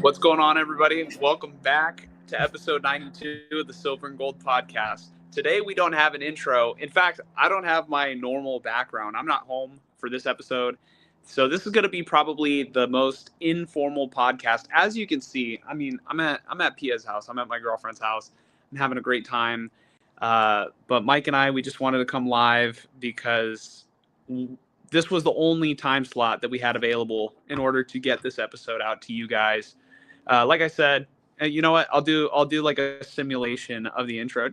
What's going on, everybody? Welcome back to episode 92 of the Silver and Gold podcast. Today, we don't have an intro. In fact, I don't have my normal background. I'm not home for this episode. So, this is going to be probably the most informal podcast. As you can see, I'm at Pia's house. I'm at my girlfriend's house. I'm having a great time. But Mike and I, we just wanted to come live because this was the only time slot that we had available in order to get this episode out to you guys. Like I said, you know what? I'll do like a simulation of the intro.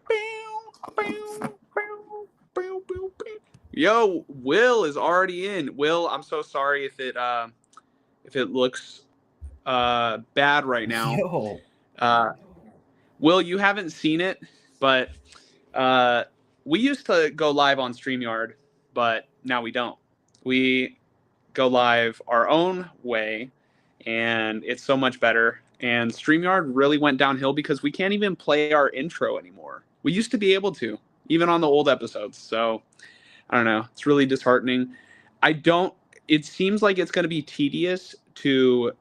Yo, Will is already in. Will, I'm so sorry if it looks bad right now. Yo. Will, you haven't seen it, but we used to go live on StreamYard, but now we don't. We go live our own way, and it's so much better. And StreamYard really went downhill because we can't even play our intro anymore. We used to be able to, even on the old episodes. So I don't know. It's really disheartening. It seems like it's going to be tedious to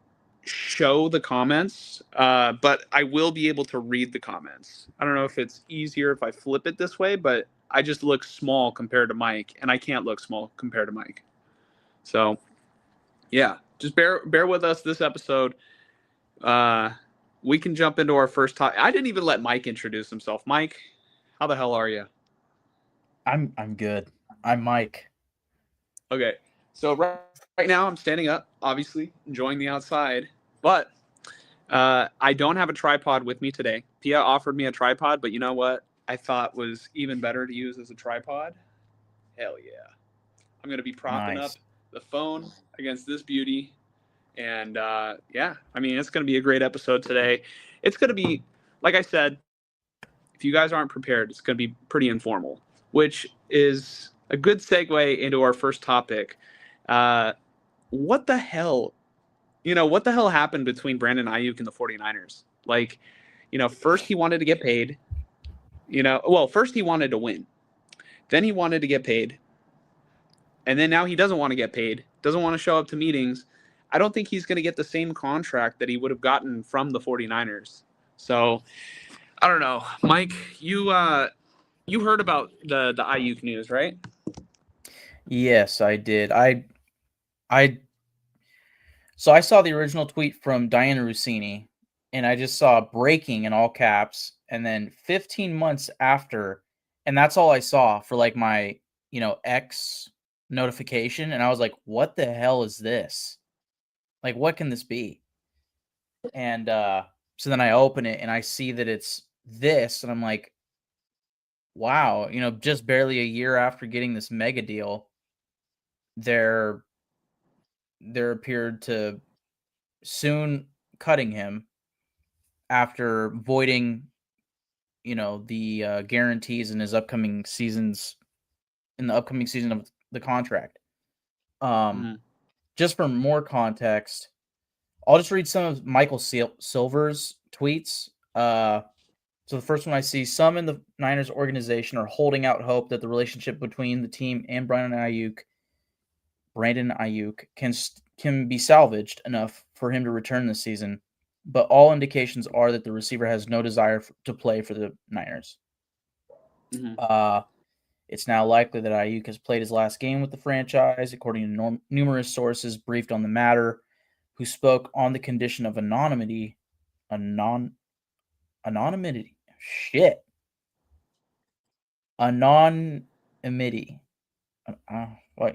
show the comments, but I will be able to read the comments. I don't know if it's easier if I flip it this way, but I just look small compared to Mike, and I can't look small compared to Mike. So, yeah, just bear with us this episode. We can jump into our first topic. I didn't even let Mike introduce himself. Mike, how the hell are you? I'm good. I'm Mike. Okay, so right now I'm standing up, obviously enjoying the outside, but I don't have a tripod with me today. Pia offered me a tripod, but you know what I thought was even better to use as a tripod? Hell yeah. I'm going to be propping up the phone against this beauty. And yeah, I mean, it's going to be a great episode today. It's going to be, like I said, if you guys aren't prepared, it's going to be pretty informal, which is a good segue into our first topic. What the hell? What the hell happened between Brandon Aiyuk and the 49ers? Like, first he wanted to get paid. First he wanted to win. Then he wanted to get paid. And then now he doesn't want to get paid, doesn't want to show up to meetings. I don't think he's going to get the same contract that he would have gotten from the 49ers. So, I don't know. Mike, you heard about the Aiyuk news, right? Yes, I did. So I saw the original tweet from Diana Rossini, and I just saw breaking in all caps, and then 15 months after, and that's all I saw for like my, X notification, and I was like, what the hell is this? Like, what can this be? And so then I open it and I see that it's this, and I'm like, wow, just barely a year after getting this mega deal, there appeared to soon cutting him after voiding, the guarantees in his upcoming seasons, in the upcoming season of the contract. Just for more context, I'll just read some of Michael Silver's tweets. So the first one I see, some in the Niners organization are holding out hope that the relationship between the team and Brandon Aiyuk can be salvaged enough for him to return this season, but all indications are that the receiver has no desire to play for the Niners. Mm-hmm. It's now likely that Aiyuk has played his last game with the franchise, according to numerous sources briefed on the matter, who spoke on the condition of anonymity. Anonymity. Shit. Anonymity.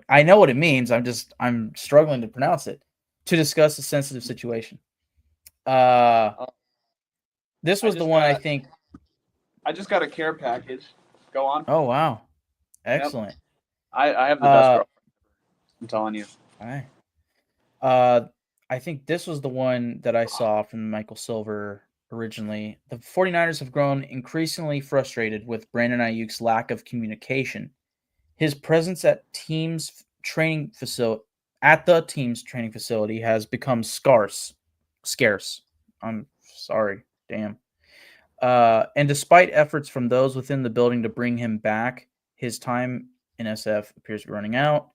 I know what it means. I'm struggling to pronounce it. To discuss a sensitive situation. This was the one I think. I just got a care package. Go on. Oh wow, excellent. Yep. I have the best girlfriend. I'm telling you. All right. I think this was the one that I saw from Michael Silver originally. The 49ers have grown increasingly frustrated with Brandon Aiyuk's lack of communication. His presence at the team's training facility has become scarce. I'm sorry. Damn. And despite efforts from those within the building to bring him back, his time in SF appears to be running out.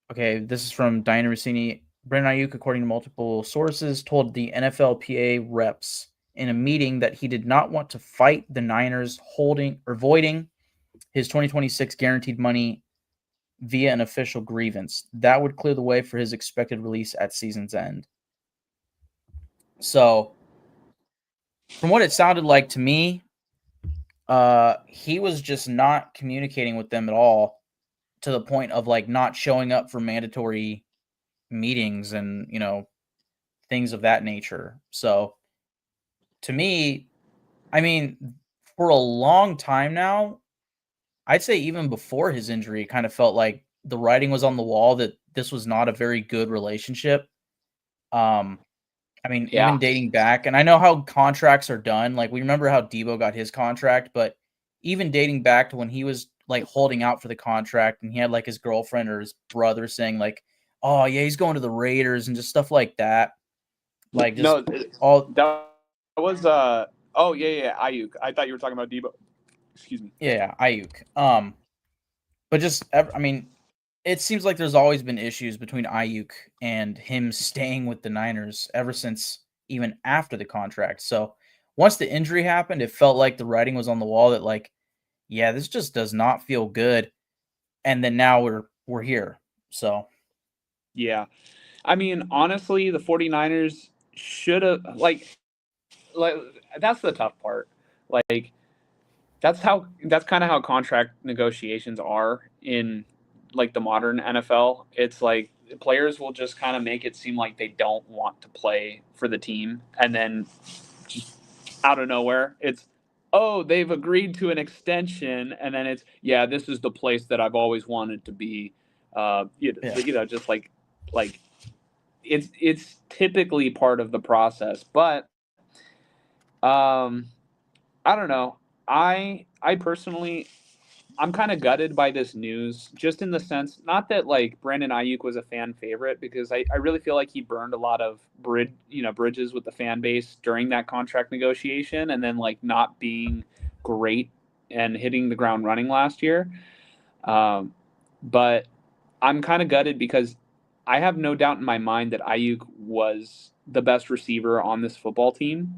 Okay, this is from Diana Rossini. Brandon Aiyuk, according to multiple sources, told the NFLPA reps in a meeting that he did not want to fight the Niners holding or voiding his 2026 guaranteed money via an official grievance. That would clear the way for his expected release at season's end. So, from what it sounded like to me, he was just not communicating with them at all, to the point of like not showing up for mandatory meetings and things of that nature. So to me, I mean, for a long time now, I'd say even before his injury, it kind of felt like the writing was on the wall that this was not a very good relationship. Um, I mean, even Yeah. dating back, and I know how contracts are done. Like, we remember how Debo got his contract, but even dating back to when he was like holding out for the contract and he had like his girlfriend or his brother saying, like, oh, yeah, he's going to the Raiders and just stuff like that. Like, just No, all, that was oh yeah, Ayuk. I thought you were talking about Debo. Excuse me. yeah, Ayuk. But just, I mean, it seems like there's always been issues between Ayuk and him staying with the Niners ever since even after the contract. So once the injury happened, it felt like the writing was on the wall that, like, yeah, this just does not feel good. And then now we're here. So Yeah. I mean, honestly, the 49ers should have like that's the tough part. Like that's kind of how contract negotiations are in like the modern NFL. It's like players will just kind of make it seem like they don't want to play for the team, and then just out of nowhere, it's oh they've agreed to an extension, and then it's yeah this is the place that I've always wanted to be. yeah, Just like it's typically part of the process, but um, I don't know. I personally I'm kind of gutted by this news, just in the sense, not that like Brandon Ayuk was a fan favorite, because I really feel like he burned a lot of bridges with the fan base during that contract negotiation, and then like not being great and hitting the ground running last year. Um, but I'm kind of gutted because I have no doubt in my mind that Ayuk was the best receiver on this football team,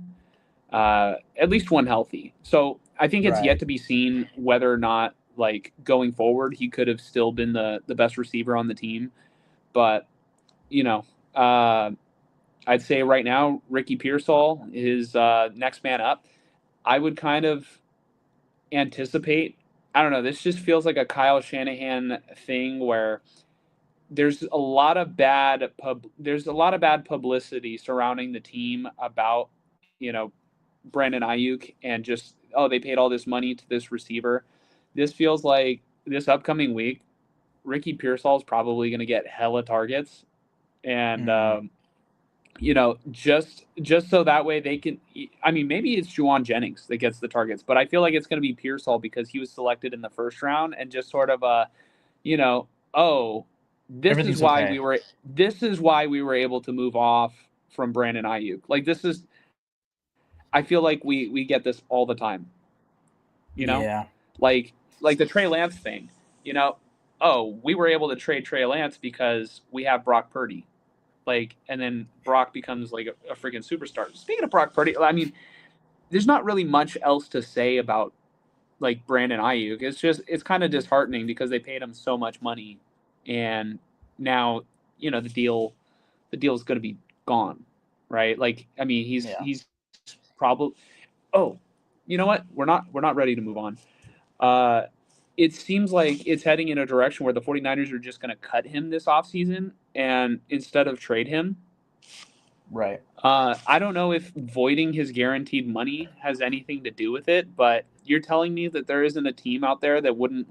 at least one healthy. So I think it's yet right. to be seen whether or not, like going forward, he could have still been the best receiver on the team. But you know, uh, I'd say right now Ricky Pearsall is next man up. I would kind of anticipate. I don't know. This just feels like a Kyle Shanahan thing where there's a lot of bad publicity surrounding the team about Brandon Ayuk, and just oh they paid all this money to this receiver. This feels like this upcoming week, Ricky Pearsall is probably going to get hella targets, and Mm, just so that way they can. I mean, maybe it's Juwan Jennings that gets the targets, but I feel like it's going to be Pearsall because he was selected in the first round, and just sort of you know, oh, everything's okay. this is why we were able to move off from Brandon Ayuk. Like this is I feel like we get this all the time, you know? Yeah. Like the Trey Lance thing, you know? Oh, we were able to trade Trey Lance because we have Brock Purdy. Like and then Brock becomes like a freaking superstar. Speaking of Brock Purdy, I mean, there's not really much else to say about like Brandon Ayuk. It's kind of disheartening because they paid him so much money, and now the deal's going to be gone, right? Like I mean Yeah. he's probably oh you know what we're not ready to move on. Uh, it seems like it's heading in a direction where the 49ers are just going to cut him this offseason and instead of trade him. Right. I don't know if voiding his guaranteed money has anything to do with it, but you're telling me that there isn't a team out there that wouldn't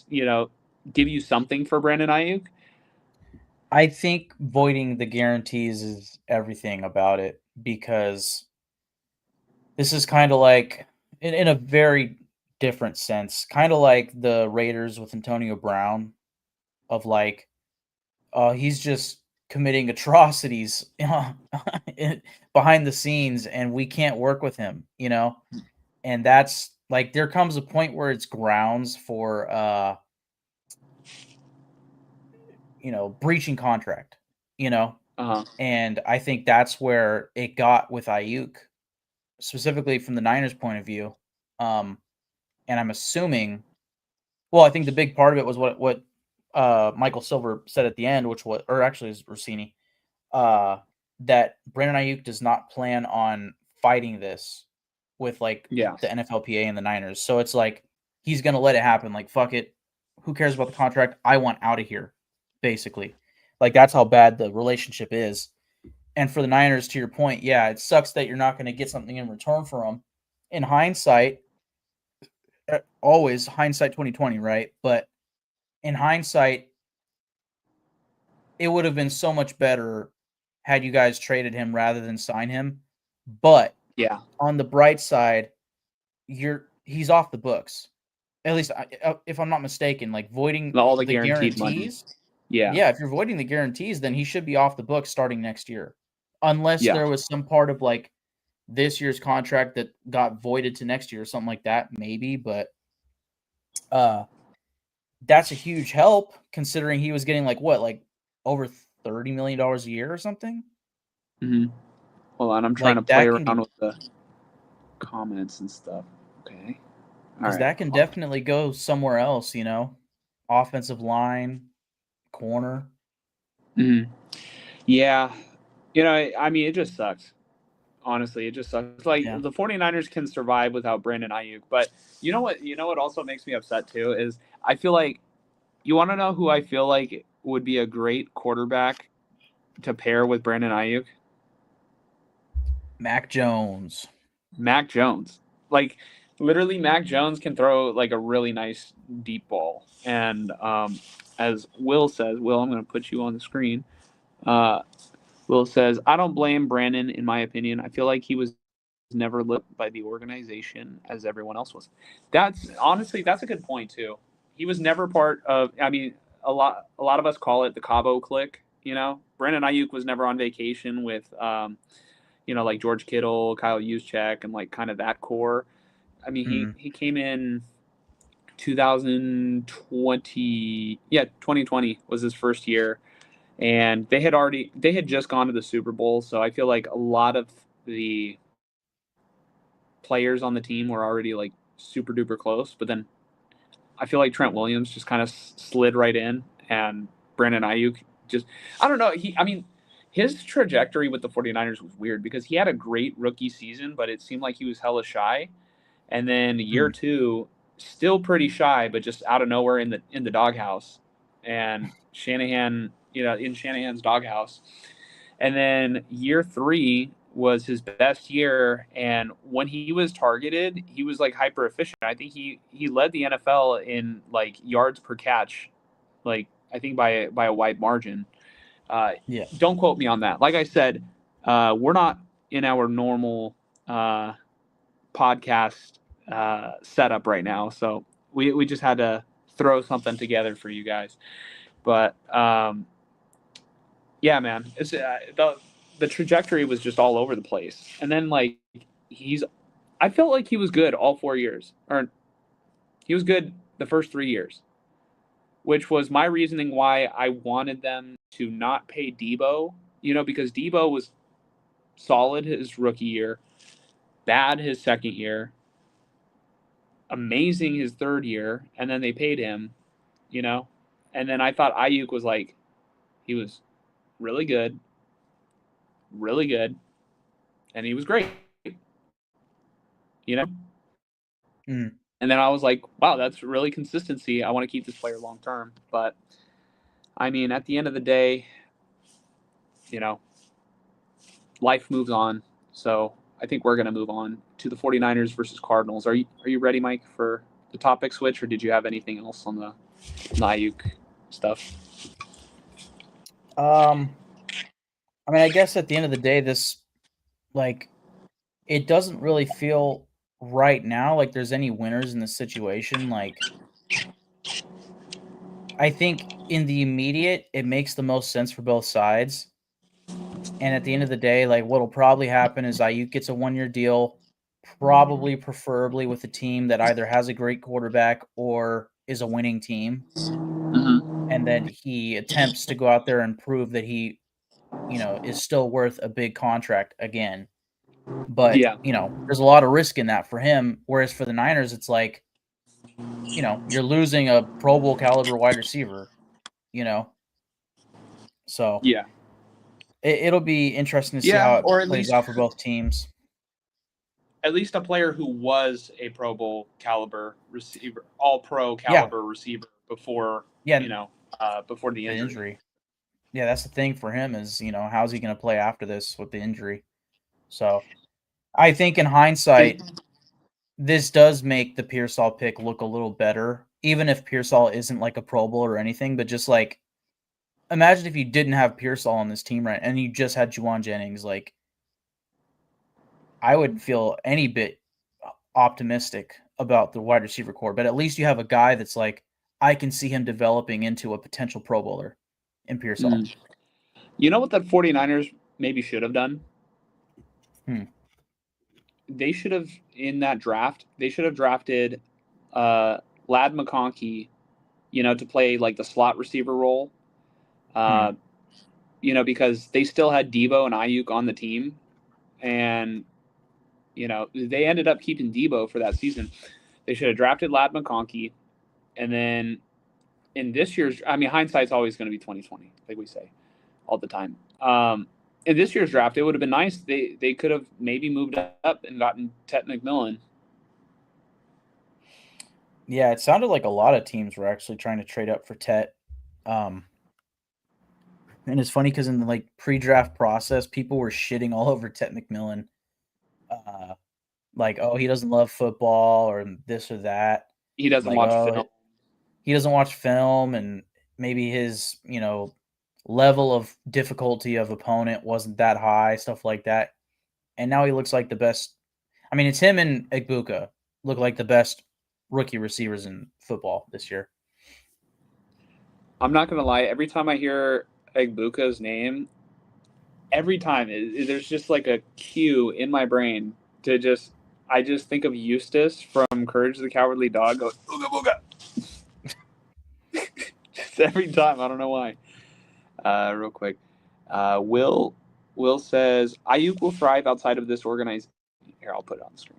you know, give you something for Brandon Ayuk? I think voiding the guarantees is everything about it, because this is kind of like, in a very different sense, kind of like the Raiders with Antonio Brown, of like, he's just committing atrocities behind the scenes, and we can't work with him. And that's like, there comes a point where it's grounds for breaching contract. Uh-huh. And I think that's where it got with Ayuk, specifically from the Niners' point of view. And I'm assuming, well, I think the big part of it was what Michael Silver said at the end, which was, or actually is Rossini, that Brandon Aiyuk does not plan on fighting this with like Yeah. the NFLPA and the Niners. So it's like he's gonna let it happen. Like fuck it, who cares about the contract? I want out of here, basically. Like that's how bad the relationship is. And for the Niners, to your point, yeah, it sucks that you're not going to get something in return for them. In hindsight, always hindsight 2020, right? But in hindsight, it would have been so much better had you guys traded him rather than sign him. But Yeah. on the bright side, he's off the books. At least if I'm not mistaken, like voiding All the the guaranteed money. guarantees. Yeah. Yeah, if you're voiding the guarantees, then he should be off the books starting next year. Unless Yeah. there was some part of like this year's contract that got voided to next year or something like that, maybe, but uh that's a huge help considering he was getting like over $30 million a year or something. Mm-hmm. Hold on, I'm trying to Like play that can around with the comments and stuff. Okay. All because right. that can definitely go somewhere else, offensive line, corner. Mm-hmm. Yeah. I mean, it just sucks. Honestly, it just sucks. Like Yeah. the 49ers can survive without Brandon Ayuk, but you know what? You know what also makes me upset too is I feel like you want to know who I feel like would be a great quarterback to pair with Brandon Ayuk? Mac Jones. Mac Jones. Like literally, Mac Jones can throw like a really nice deep ball. And as Will says, Will, I'm going to put you on the screen. Uh, Will says, I don't blame Brandon, in my opinion. I feel like he was never looked by the organization as everyone else was. That's honestly, that's a good point too. He was never part of. I mean, a lot of us call it the Cabo clique. Brandon Ayuk was never on vacation with, like George Kittle, Kyle Juszczyk, and like kind of that core. I mean, he Mm. he came in 2020. Yeah, 2020 was his first year, and they had just gone to the Super Bowl. So I feel like a lot of the players on the team were already like super duper close. But then I feel like Trent Williams just kind of slid right in, and Brandon Ayuk just I don't know. I mean, his trajectory with the 49ers was weird because he had a great rookie season, but it seemed like he was hella shy. And then year Mm. two, still pretty shy, but just out of nowhere in the doghouse, and Shanahan, in Shanahan's doghouse. And then year three was his best year, and when he was targeted, he was like hyper efficient. I think he led the NFL in like yards per catch, like I think by a wide margin. Uh, Yeah. don't quote me on that. Like I said, we're not in our normal podcast setup right now, so we just had to throw something together for you guys. But yeah, man, it's the trajectory was just all over the place. And then like I felt like he was good all 4 years, or he was good the first 3 years, which was my reasoning why I wanted them to not pay Debo. Because Debo was solid his rookie year, bad his second year, amazing his third year, and then they paid him. You know, and then I thought Ayuk was like he was really good, really good, and he was great. You know, Mm. and then I was like, wow, that's really consistency. I want to keep this player long term. But I mean, at the end of the day, you know, life moves on. So I think we're going to move on to the 49ers versus Cardinals. Are you ready, Mike, for the topic switch, or did you have anything else on the Ayuk stuff? Um, I mean, I guess at the end of the day, this like it doesn't really feel right now like there's any winners in this situation. Like I think in the immediate, it makes the most sense for both sides. And at the end of the day, like what'll probably happen is Ayuk gets a 1-year deal, probably preferably with a team that either has a great quarterback or is a winning team. Mm-hmm. And then he attempts to go out there and prove that he is still worth a big contract again. But, Yeah. there's a lot of risk in that for him. Whereas for the Niners, it's like, you're losing a Pro Bowl caliber wide receiver, you know? So Yeah. it'll be interesting to see Yeah. how it Or plays out for both teams. at least a player who was a Pro Bowl caliber receiver, all pro Yeah. caliber receiver before, Yeah. before the The injury. injury. Yeah, that's the thing for him is, how's he going to play after this with the injury? So I think in hindsight, this does make the Pearsall pick look a little better, even if Pearsall isn't like a Pro Bowl or anything. But just like, imagine if you didn't have Pearsall on this team, right? And you just had Juwan Jennings. Like, I wouldn't feel any bit optimistic about the wide receiver core. But at least you have a guy that's like, I can see him developing into a potential Pro Bowler in Pearsall. Mm. You know what the 49ers maybe should have done? Hmm. They should have, in that draft, they should have drafted Lad McConkey, to play like the slot receiver role. Hmm. Because they still had Debo and Ayuk on the team, and they ended up keeping Debo for that season. They should have drafted Lad McConkey, and then in this year's, I mean, hindsight's always going to be 2020, like we say all the time. In this year's draft, it would have been nice. They could have maybe moved up and gotten Tet McMillan. Yeah, it sounded like a lot of teams were actually trying to trade up for Tet. And it's funny because in the like pre-draft process, people were shitting all over Tet McMillan. Like, oh, he doesn't love football or this or that. He doesn't Like, watch oh, film. he doesn't watch film and maybe his, level of difficulty of opponent wasn't that high, stuff like that. And now he looks like the best. I mean, it's him and Egbuka look like the best rookie receivers in football this year. I'm not gonna lie. Every time I hear Egbuka's name, every time there's just like a cue in my brain to just. I just think of Eustace from Courage the Cowardly Dog. Goes booga booga. Just every time. I don't know why. Real quick. Will says Ayuk will thrive outside of this organization. Here, I'll put it on the screen.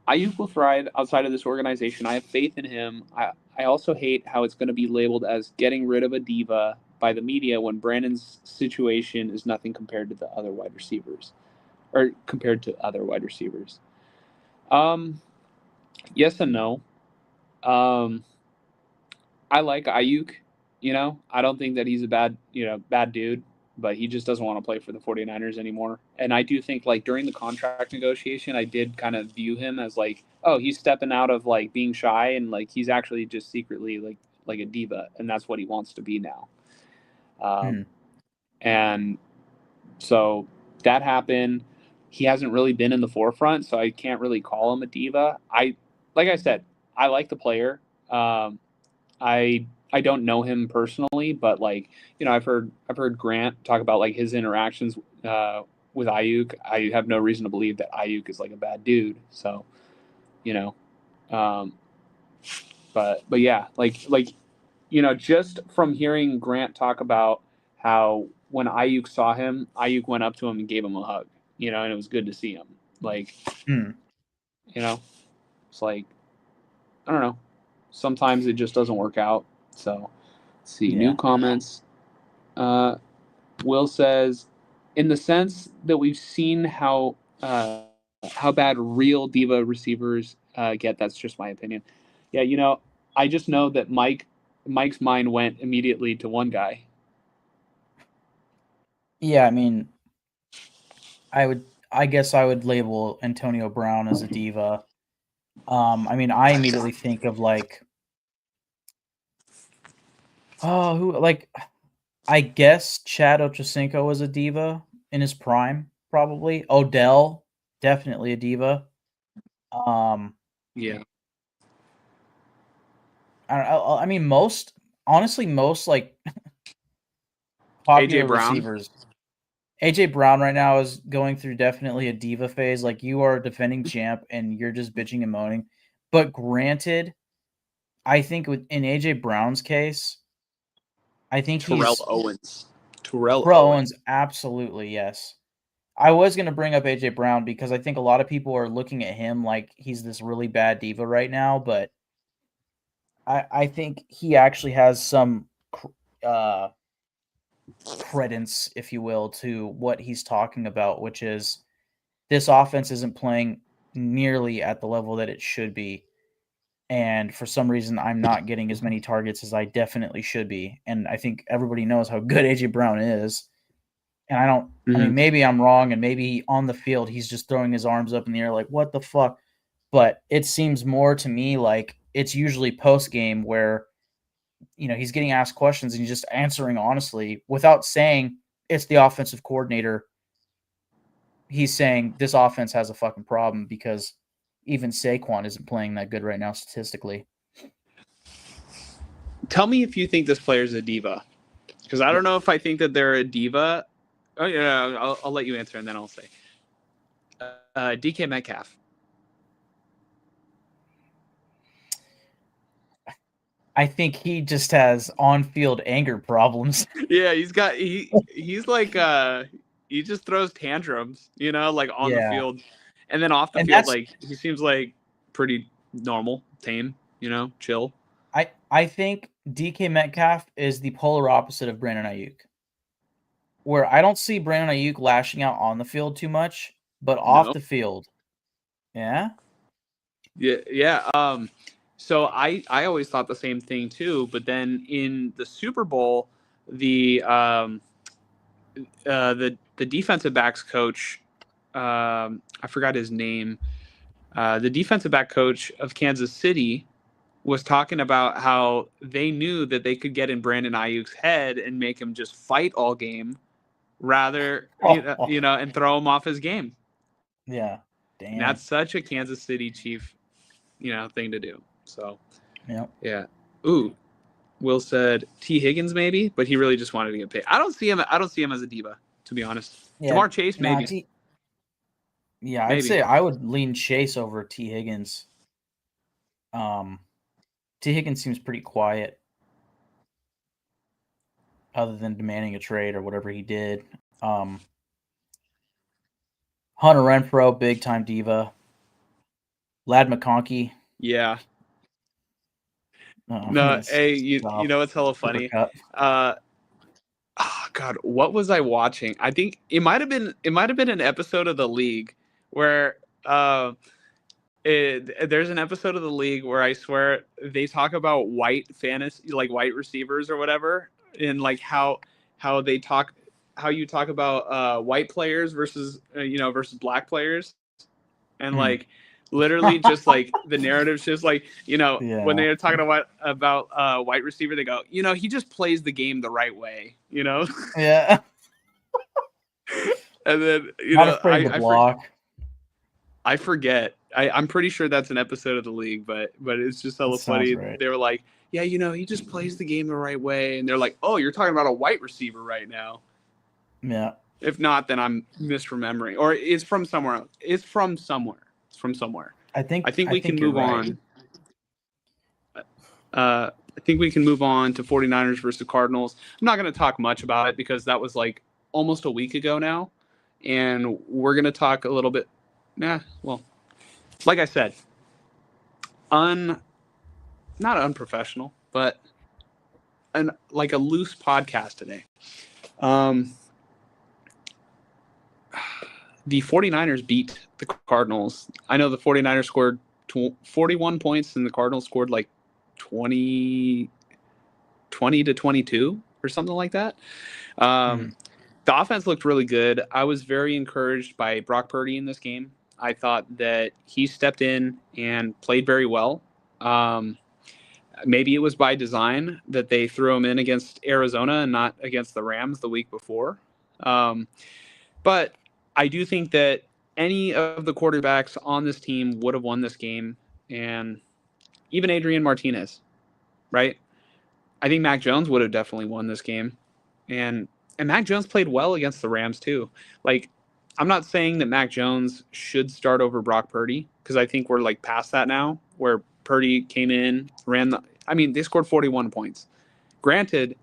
Ayuk will thrive outside of this organization. I have faith in him. I also hate how it's going to be labeled as getting rid of a diva by the media when Brandon's situation is nothing compared to the other wide receivers, or compared to other wide receivers. Yes and no. Um, I like Ayuk. I don't think that he's a bad dude, but he just doesn't want to play for the 49ers anymore. And I do think like during the contract negotiation, I did kind of view him as like, oh, he's stepping out of like being shy and like he's actually just secretly like a diva, and that's what he wants to be now. Hmm. And so that happened. He hasn't really been in the forefront, so I can't really call him a diva. Like I said, I like the player. I don't know him personally, but like I've heard Grant talk about like his interactions with Ayuk. I have no reason to believe that Ayuk is like a bad dude. So you know, um, but yeah, just from hearing Grant talk about how when Ayuk saw him, Ayuk went up to him and gave him a hug. And it was good to see him. Like Hmm. you know, it's like I don't know. Sometimes it just doesn't work out. So let's see new Yeah. comments. Will says, in the sense that we've seen how bad real diva receivers get. That's just my opinion. Yeah, I just know that Mike's mind went immediately to one guy. Yeah, I mean, I guess I would label Antonio Brown as a diva. I mean, I immediately think of like, oh, who like I guess Chad Ochocinco was a diva in his prime, probably. Odell, definitely a diva. Um, Yeah, I mean, honestly, most like AJ popular Brown. receivers. AJ Brown right now is going through definitely a diva phase. Like you are a defending champ and you're just bitching and moaning. But granted, I think in AJ Brown's case, I think Terrell he's Owens. Terrell Owens, absolutely, yes. I was going to bring up AJ Brown because I think a lot of people are looking at him like he's this really bad diva right now, but I think he actually has some credence, if you will, to what he's talking about, which is this offense isn't playing nearly at the level that it should be. And for some reason, I'm not getting as many targets as I definitely should be. And I think everybody knows how good AJ Brown is. And I mean, maybe I'm wrong, and maybe on the field, he's just throwing his arms up in the air like, what the fuck? But it seems more to me like it's usually post game where, he's getting asked questions and he's just answering honestly without saying it's the offensive coordinator. He's saying this offense has a fucking problem because even Saquon isn't playing that good right now statistically. Tell me if you think this player is a diva, because I don't know if I think that they're a diva. Oh yeah, I'll let you answer and then I'll say. DK Metcalf. I think he just has on-field anger problems. Yeah, he's like he just throws tantrums, like on the field, and then off the field, like he seems like pretty normal, tame, chill. I think DK Metcalf is the polar opposite of Brandon Aiyuk, where I don't see Brandon Aiyuk lashing out on the field too much, but off the field, yeah. So I always thought the same thing too, but then in the Super Bowl, the defensive backs coach, I forgot his name, the defensive back coach of Kansas City was talking about how they knew that they could get in Brandon Aiyuk's head and make him just fight all game, rather and throw him off his game. Yeah, damn. And that's such a Kansas City Chief, thing to do. So, yeah. Ooh, Will said T. Higgins maybe, but he really just wanted to get paid. I don't see him as a diva, to be honest. Yeah, Jamar Chase maybe. I'd say I would lean Chase over T. Higgins. T. Higgins seems pretty quiet, other than demanding a trade or whatever he did. Hunter Renfrow, big time diva. Lad McConkey. Yeah. No, hey, you know what's hella funny? Oh God, what was I watching? I think it might have been an episode of The League where there's an episode of The League where I swear they talk about white fantasy, like white receivers or whatever, and like how you talk about white players versus versus black players, and like literally just like the narrative's just like when they're talking about white receiver, they go, he just plays the game the right way, Yeah. And then not afraid to block. I forget. I'm pretty sure that's an episode of The League, but it's just hella funny. Right. They were like, yeah, he just plays the game the right way, and they're like, oh, you're talking about a white receiver right now. Yeah. If not, then I'm misremembering, or it's from somewhere else. It's from somewhere. I think we can move on. I think we can move on to 49ers versus Cardinals. I'm not going to talk much about it because that was like almost a week ago now, and we're going to talk a little bit. Well, like I said, not unprofessional, but like a loose podcast today. The 49ers beat the Cardinals. I know the 49ers scored 41 points and the Cardinals scored like 20 to 22 or something like that. The offense looked really good. I was very encouraged by Brock Purdy in this game. I thought that he stepped in and played very well. Maybe it was by design that they threw him in against Arizona and not against the Rams the week before. But I do think that any of the quarterbacks on this team would have won this game, and even Adrian Martinez, right? I think Mac Jones would have definitely won this game, and Mac Jones played well against the Rams too. Like, I'm not saying that Mac Jones should start over Brock Purdy, because I think we're like past that now, where Purdy came in, they scored 41 points. Granted,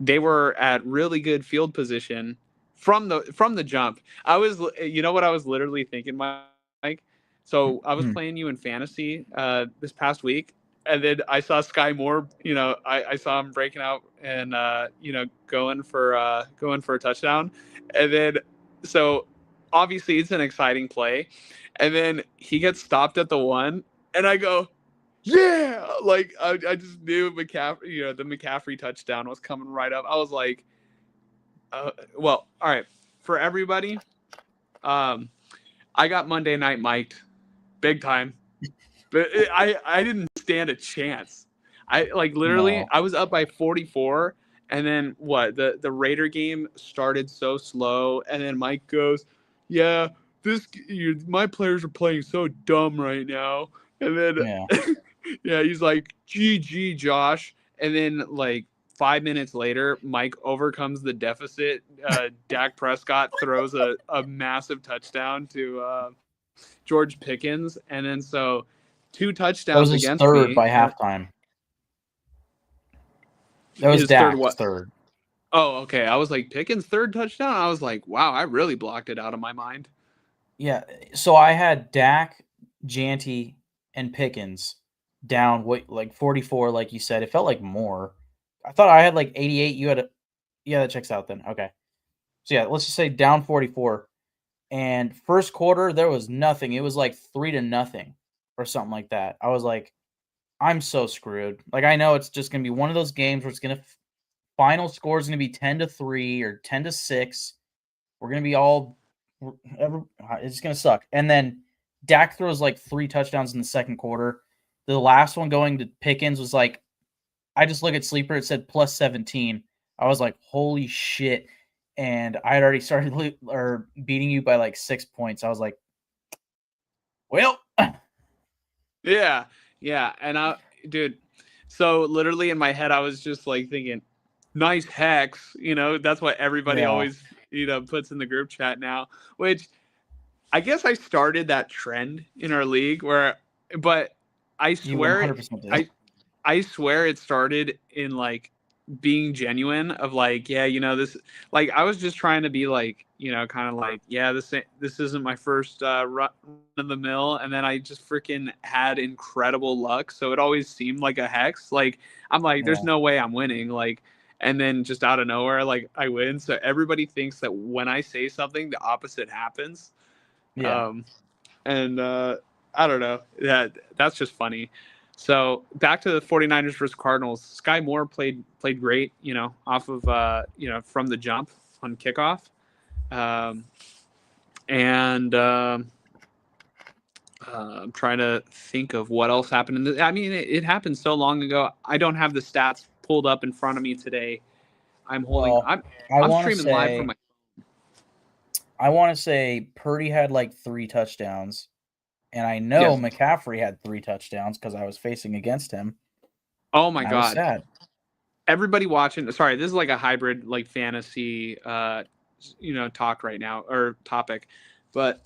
they were at really good field position from the jump. I was, you know what I was literally thinking, Mike? So I was Hmm. playing you in fantasy this past week, and then I saw Sky Moore. I saw him breaking out and going for a touchdown, and then so obviously it's an exciting play, and then he gets stopped at the one, and I go, yeah, like I just knew McCaffrey, the McCaffrey touchdown was coming right up. I was like, well, all right, for everybody, um, I got Monday night mic'd big time, but I didn't stand a chance. I like literally No. I was up by 44, and then what? The Raider game started so slow, and then Mike goes, yeah, my players are playing so dumb right now, and then Yeah. yeah, he's like, GG, Josh. And then, like, 5 minutes later, Mike overcomes the deficit. Dak Prescott throws a massive touchdown to George Pickens. And then, so two That was touchdowns his against third me. by halftime. That was His third Dak's what? third. Oh, okay. I was like, Pickens' third touchdown? I was like, wow, I really blocked it out of my mind. Yeah. So I had Dak, Janty, and Pickens down like 44, like you said. It felt like more. I thought I had like 88. You had yeah, that checks out then. Okay. So yeah, let's just say down 44. And first quarter, there was nothing. It was like 3-0 or something like that. I was like, I'm so screwed. Like I know it's just gonna be one of those games where it's gonna final score is gonna be 10-3 or 10-6. We're gonna be all it's gonna suck. And then Dak throws like 3 touchdowns in the second quarter. The last one going to Pickens was like, I just look at Sleeper, it said plus 17. I was like, holy shit. And I had already started beating you by like 6 points. I was like, well, Yeah. Yeah. And dude, so literally in my head, I was just like thinking, nice hex. That's what everybody yeah, always, puts in the group chat now, which I guess I started that trend in our league but I you swear, 100% did. I, I swear it started in like being genuine of like, yeah, this, like, I was just trying to be like, kind of like, yeah, this isn't my first run of the mill. And then I just freaking had incredible luck. So it always seemed like a hex. Like, I'm like, there's Yeah, no way I'm winning. Like, and then just out of nowhere, like I win. So everybody thinks that when I say something, the opposite happens. yeah. Um, and I don't know. That's just funny. So back to the 49ers versus Cardinals. Sky Moore played great, off of from the jump on kickoff. Um, and I'm trying to think of what else happened. I mean, it happened so long ago. I don't have the stats pulled up in front of me today. I'm holding. Well, I'm I I'm want to streaming live from say my. Purdy had like 3 touchdowns, and I know Yes. McCaffrey had 3 touchdowns because I was facing against him, Oh my and I was God. sad. Everybody watching, sorry, this is like a hybrid like fantasy talk right now, or topic, but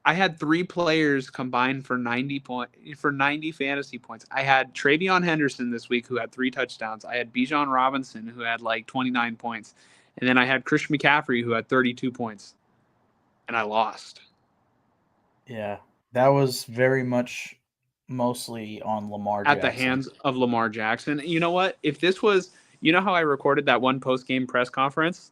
I had 3 players combined for 90 fantasy points. I had Travion Henderson this week, who had 3 touchdowns. I had Bijan Robinson, who had like 29 points, and then I had Christian McCaffrey, who had 32 points, and I lost Yeah, that was very much mostly on Lamar at the Jackson. hands of Lamar Jackson. You know what? If this was, how I recorded that one post game press conference,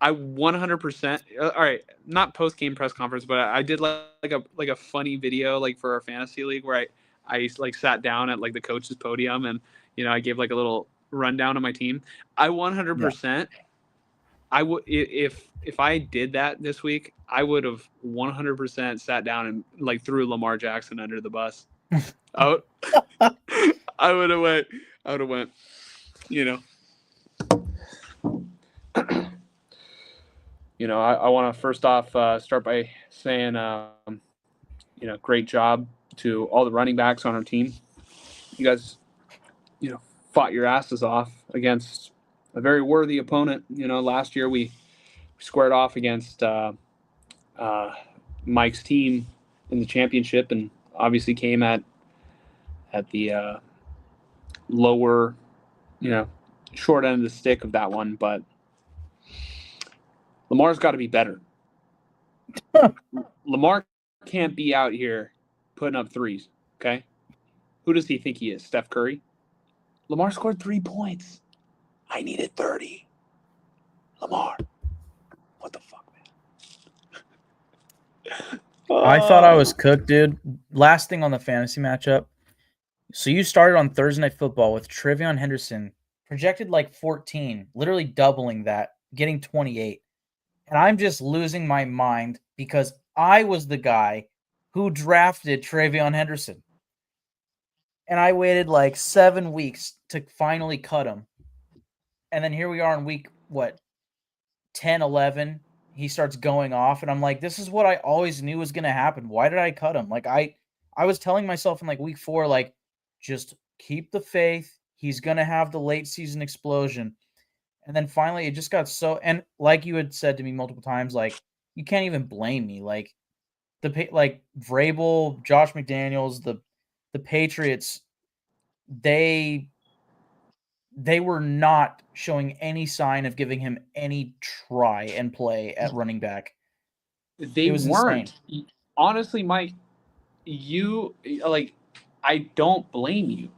I 100%. All right, not post game press conference, but I did like a funny video like for our fantasy league where I like sat down at like the coach's podium, and I gave like a little rundown of my team. I Yeah. 100%. I would, if I did that this week, I would have 100% sat down and like threw Lamar Jackson under the bus. I I would have went. I would have went. You know. I want to first off start by saying, great job to all the running backs on our team. You guys, fought your asses off against a very worthy opponent. Last year we squared off against Mike's team in the championship, and obviously came at the lower, you know, short end of the stick of that one, but Lamar's got to be better. Lamar can't be out here putting up threes, okay? Who does he think he is? Steph Curry? Lamar scored 3 points. I needed 30. Lamar. What the fuck, man? I thought I was cooked, dude. Last thing on the fantasy matchup. So you started on Thursday Night Football with Trevion Henderson, projected like 14, literally doubling that, getting 28. And I'm just losing my mind because I was the guy who drafted Trevion Henderson. And I waited like 7 weeks to finally cut him. And then here we are in week, 10, 11. He starts going off. And I'm like, this is what I always knew was going to happen. Why did I cut him? Like, I was telling myself in like week 4, like, just keep the faith. He's going to have the late season explosion. And then finally, it just got so, and like you had said to me multiple times, like, you can't even blame me. Like, Vrabel, Josh McDaniels, the Patriots, they were not showing any sign of giving him any try and play at running back. They It was weren't. insane. Honestly, Mike, I don't blame you.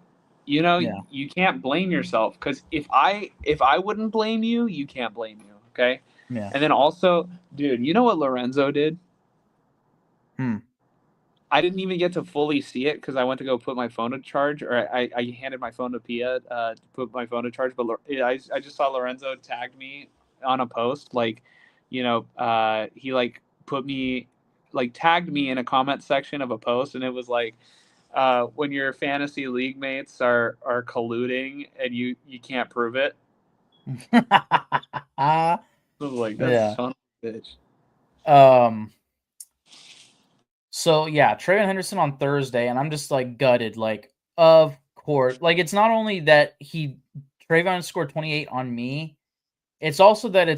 You know, Yeah. you can't blame yourself because if I wouldn't blame you, you can't blame you. Okay. Yeah. And then also, dude, you know what Lorenzo did? I didn't even get to fully see it because I went to go put my phone to charge, or I handed my phone to Pia to put my phone to charge. But I just saw Lorenzo tagged me on a post, like, he like put me, like tagged me in a comment section of a post, and it was like, when your fantasy league mates are colluding and you can't prove it. I was like, that's Yeah. son of a bitch. So yeah, Trevion Henderson on Thursday, and I'm just like gutted. Like, of course, like it's not only that Trevion scored 28 on me, it's also that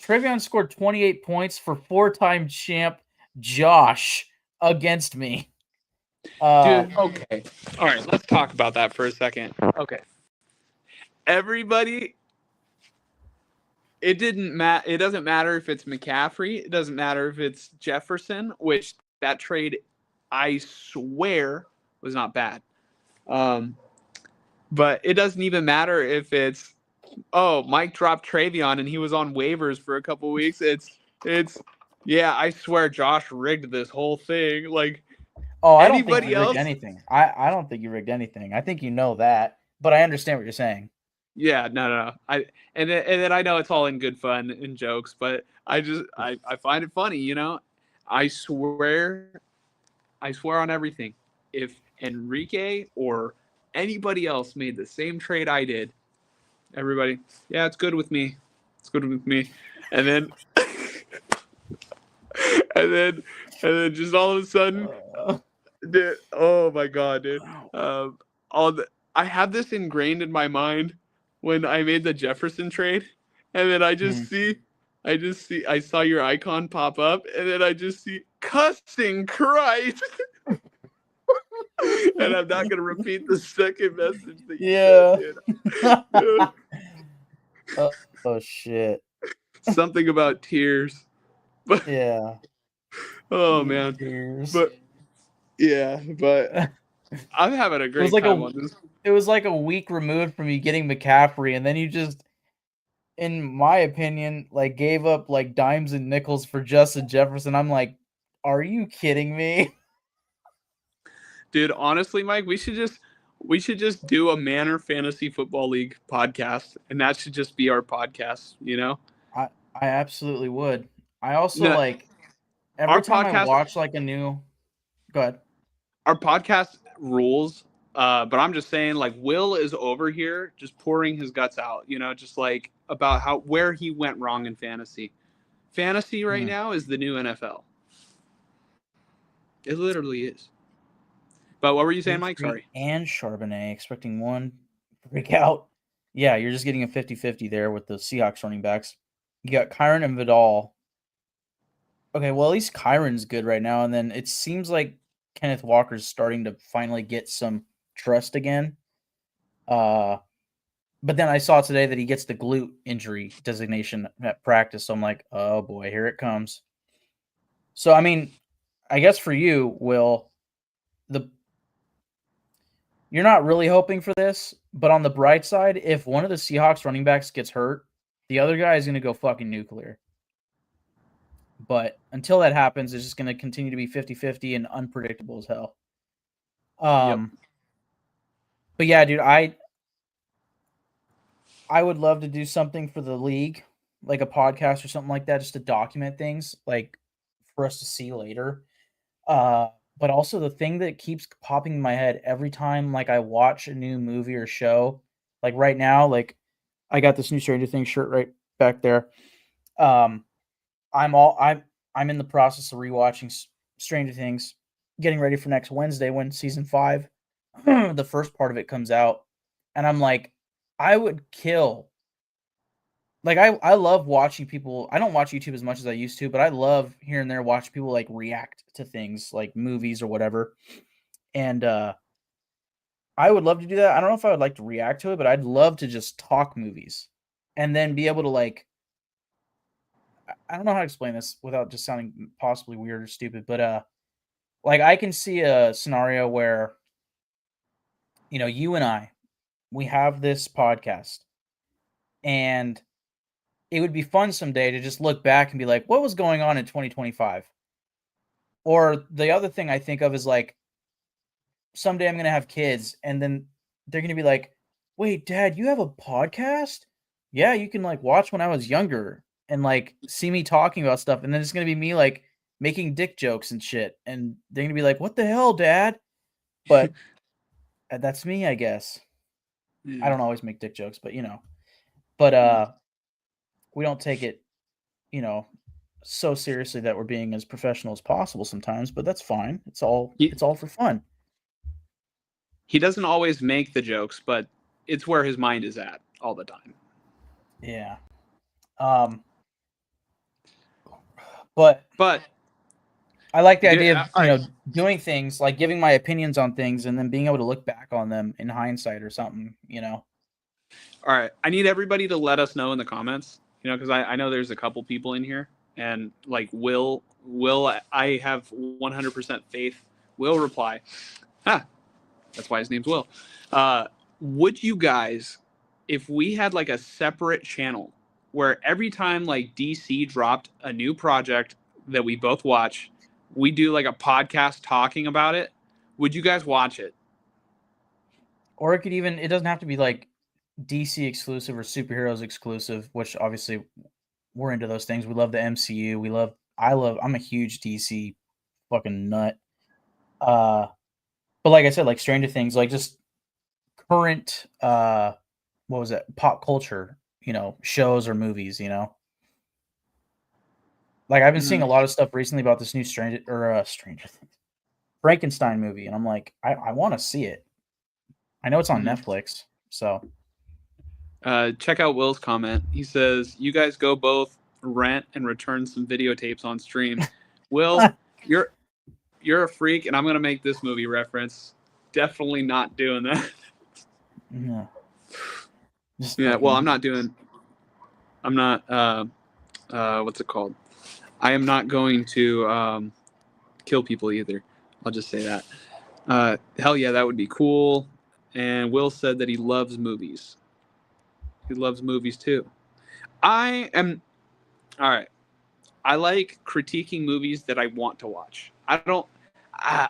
Trevion scored 28 points for 4-time champ Josh against me. Dude, okay. All right, let's talk about that for a second. Okay. Everybody, it doesn't matter if it's McCaffrey, it doesn't matter if it's Jefferson, which that trade I swear was not bad. But it doesn't even matter if it's Mike dropped Travion and he was on waivers for a couple weeks. It's yeah, I swear Josh rigged this whole thing. Like, I don't think anybody you rigged else? anything. I don't think you rigged anything. I think you know that, but I understand what you're saying. Yeah, no. And then I know it's all in good fun and jokes, but I find it funny, you know. I swear on everything. If Enrique or anybody else made the same trade I did, everybody, yeah, it's good with me. It's good with me. And then and then just all of a sudden, dude, oh my god, dude. I have this ingrained in my mind when I made the Jefferson trade, and then I saw your icon pop up, and then I just see cussing Christ. And I'm not gonna repeat the second message that you said, dude. Oh shit. Something about tears. But Yeah. oh man. Tears. But yeah, but I'm having a great time on this. It was like a week removed from you getting McCaffrey, and then you just, in my opinion, like gave up like dimes and nickels for Justin Jefferson. I'm like, are you kidding me? Dude, honestly, Mike, we should just do a Manor Fantasy Football League podcast, and that should just be our podcast, you know? I absolutely would. I also No, like every our time I podcast watch like a new. Go ahead. our podcast rules, but I'm just saying, like, Will is over here just pouring his guts out, you know, just like about where he went wrong in fantasy. Fantasy right now is the new NFL. It literally is. But what were you saying, Mike? Sorry. And Charbonnet, expecting one breakout. Yeah, you're just getting a 50-50 there with the Seahawks running backs. You got Kyron and Vidal. Okay, well, at least Kyron's good right now. And then it seems like Kenneth Walker's starting to finally get some trust again. But then I saw today that he gets the glute injury designation at practice. So I'm like, oh boy, here it comes. So I mean, I guess for you, Will, the you're not really hoping for this, but on the bright side, if one of the Seahawks running backs gets hurt, the other guy is going to go fucking nuclear. But until that happens, it's just going to continue to be 50-50 and unpredictable as hell. Yep. But yeah, dude, I would love to do something for the league, like a podcast or something like that, just to document things, like for us to see later. But also the thing that keeps popping in my head every time, like I watch a new movie or show, like right now, like I got this new Stranger Things shirt right back there. Um, I'm in the process of rewatching Stranger Things, getting ready for next Wednesday when season 5, the first part of it comes out, and I'm like, I would kill. Like I love watching people. I don't watch YouTube as much as I used to, but I love here and there watch people like react to things like movies or whatever. And I would love to do that. I don't know if I would like to react to it, but I'd love to just talk movies and then be able to like I don't know how to explain this without just sounding possibly weird or stupid, but like I can see a scenario where you and I we have this podcast and it would be fun someday to just look back and be like, what was going on in 2025? Or the other thing I think of is like, someday I'm going to have kids and then they're going to be like, wait, Dad, you have a podcast? Yeah, you can like watch when I was younger and like see me talking about stuff. And then it's going to be me like making dick jokes and shit. And they're going to be like, what the hell, Dad? But that's me, I guess. I don't always make dick jokes, but but we don't take it, you know, so seriously that we're being as professional as possible sometimes, but that's fine. It's all for fun. He doesn't always make the jokes, but it's where his mind is at all the time. Yeah. But I like the idea of, doing things like giving my opinions on things and then being able to look back on them in hindsight or something, All right. I need everybody to let us know in the comments, because I know there's a couple people in here and like Will, I have 100% faith will reply. That's why his name's Will. Would you guys, if we had like a separate channel where every time like DC dropped a new project that we both watch, we do like a podcast talking about it, would you guys watch it? Or it doesn't have to be like DC exclusive or superheroes exclusive, which obviously we're into those things. We love the MCU. I'm a huge DC fucking nut. But like I said, like Stranger Things, like just current what was it? Pop culture, shows or movies, Like I've been seeing a lot of stuff recently about this new Stranger Things, Frankenstein movie, and I'm like, I want to see it. I know it's on Netflix, so. Check out Will's comment. He says, "You guys go both rent and return some videotapes on stream." Will, you're a freak, and I'm gonna make this movie reference. Definitely not doing that. No. Yeah. Well, I'm not. What's it called? I am not going to kill people either. I'll just say that. Hell yeah, that would be cool. And Will said that he loves movies. He loves movies too. I am. All right. I like critiquing movies that I want to watch. I don't.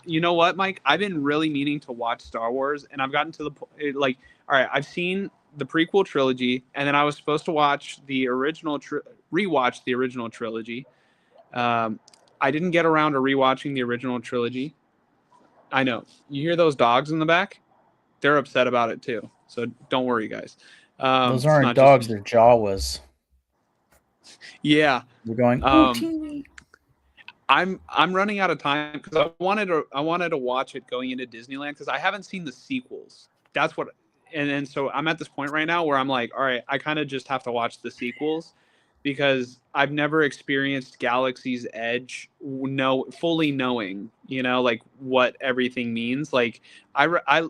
You know what, Mike? I've been really meaning to watch Star Wars, and I've gotten to the point. Like, all right, I've seen the prequel trilogy, and then I was supposed to watch the original, rewatch the original trilogy. I didn't get around to rewatching the original trilogy. I know. You hear those dogs in the back? They're upset about it too. So don't worry, guys. Those aren't dogs; they're Jawas. Yeah, we're going. I'm running out of time because I wanted to watch it going into Disneyland because I haven't seen the sequels. That's what, and so I'm at this point right now where I'm like, all right, I kind of just have to watch the sequels because I've never experienced Galaxy's Edge, fully knowing, like what everything means. Like I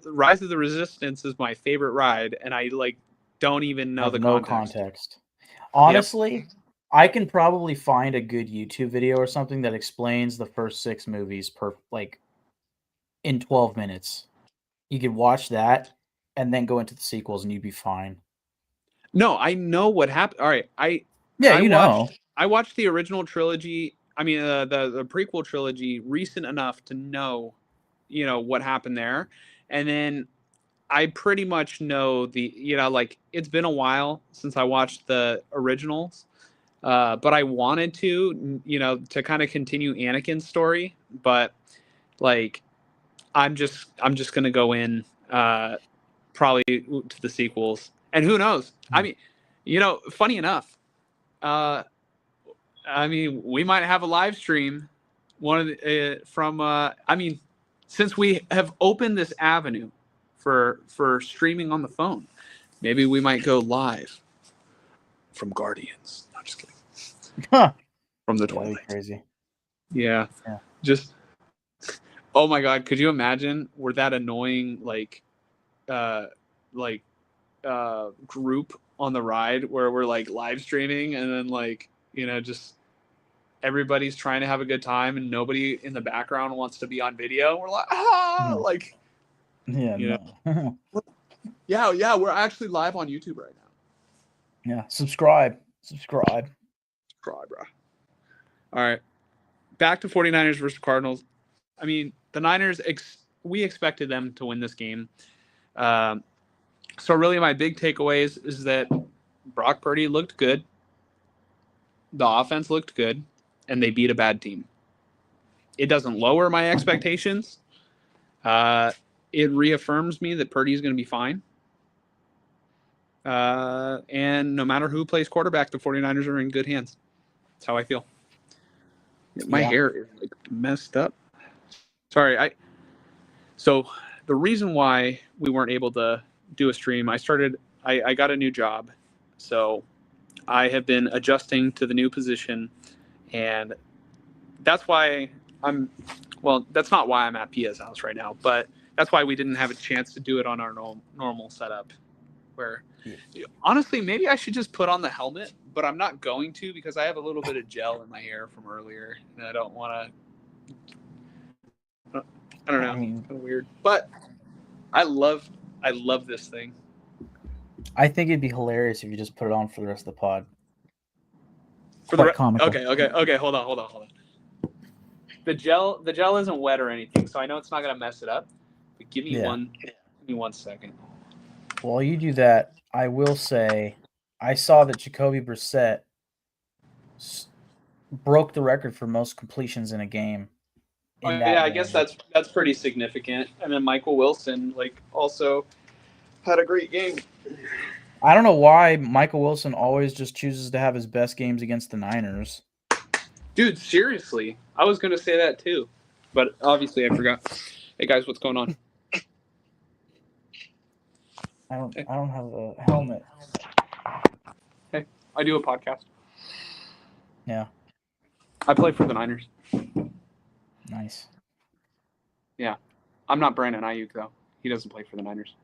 Rise of the Resistance is my favorite ride, and I like don't even know have the no context. Honestly, I can probably find a good YouTube video or something that explains the first 6 movies in 12 minutes. You could watch that and then go into the sequels and you'd be fine. No, I know what happened. All right, I watched the original trilogy. I mean, the prequel trilogy recent enough to know, what happened there, and then I pretty much know like it's been a while since I watched the originals, but I wanted to kind of continue Anakin's story, but like I'm just gonna go in probably to the sequels, and who knows? I mean, funny enough, I mean, we might have a live stream since we have opened this avenue for streaming on the phone, maybe we might go live from Guardians. No, just kidding. From the Twilight. That'd be crazy. Yeah. Just oh my god, could you imagine we're that annoying group on the ride where we're like live streaming and then just everybody's trying to have a good time and nobody in the background wants to be on video. We're like, yeah, we're actually live on YouTube right now. Yeah, subscribe, bro. All right, back to 49ers versus Cardinals. I mean, the Niners, we expected them to win this game. So really my big takeaways is that Brock Purdy looked good. The offense looked good, and they beat a bad team. It doesn't lower my expectations. It reaffirms me that Purdy is going to be fine. And no matter who plays quarterback, the 49ers are in good hands. That's how I feel. My hair is messed up. Sorry. So the reason why we weren't able to do a stream, I got a new job. So I have been adjusting to the new position, and that's why that's not why I'm at Pia's house right now, but that's why we didn't have a chance to do it on our normal setup. Where honestly, maybe I should just put on the helmet, but I'm not going to because I have a little bit of gel in my hair from earlier, and I don't want to. I don't know. Kind of weird, but I love this thing. I think it'd be hilarious if you just put it on for the rest of the pod. Comical. Okay. Hold on. The gel isn't wet or anything, so I know it's not gonna mess it up. But give me 1 second. While you do that, I will say I saw that Jacoby Brissett broke the record for most completions in a game. I guess that's pretty significant. And then Michael Wilson also had a great game. I don't know why Michael Wilson always just chooses to have his best games against the Niners. Dude, seriously. I was going to say that too. But obviously I forgot. Hey guys, what's going on? I don't have a helmet. Hey, I do a podcast. Yeah. I play for the Niners. Nice. Yeah. I'm not Brandon Aiyuk though. He doesn't play for the Niners.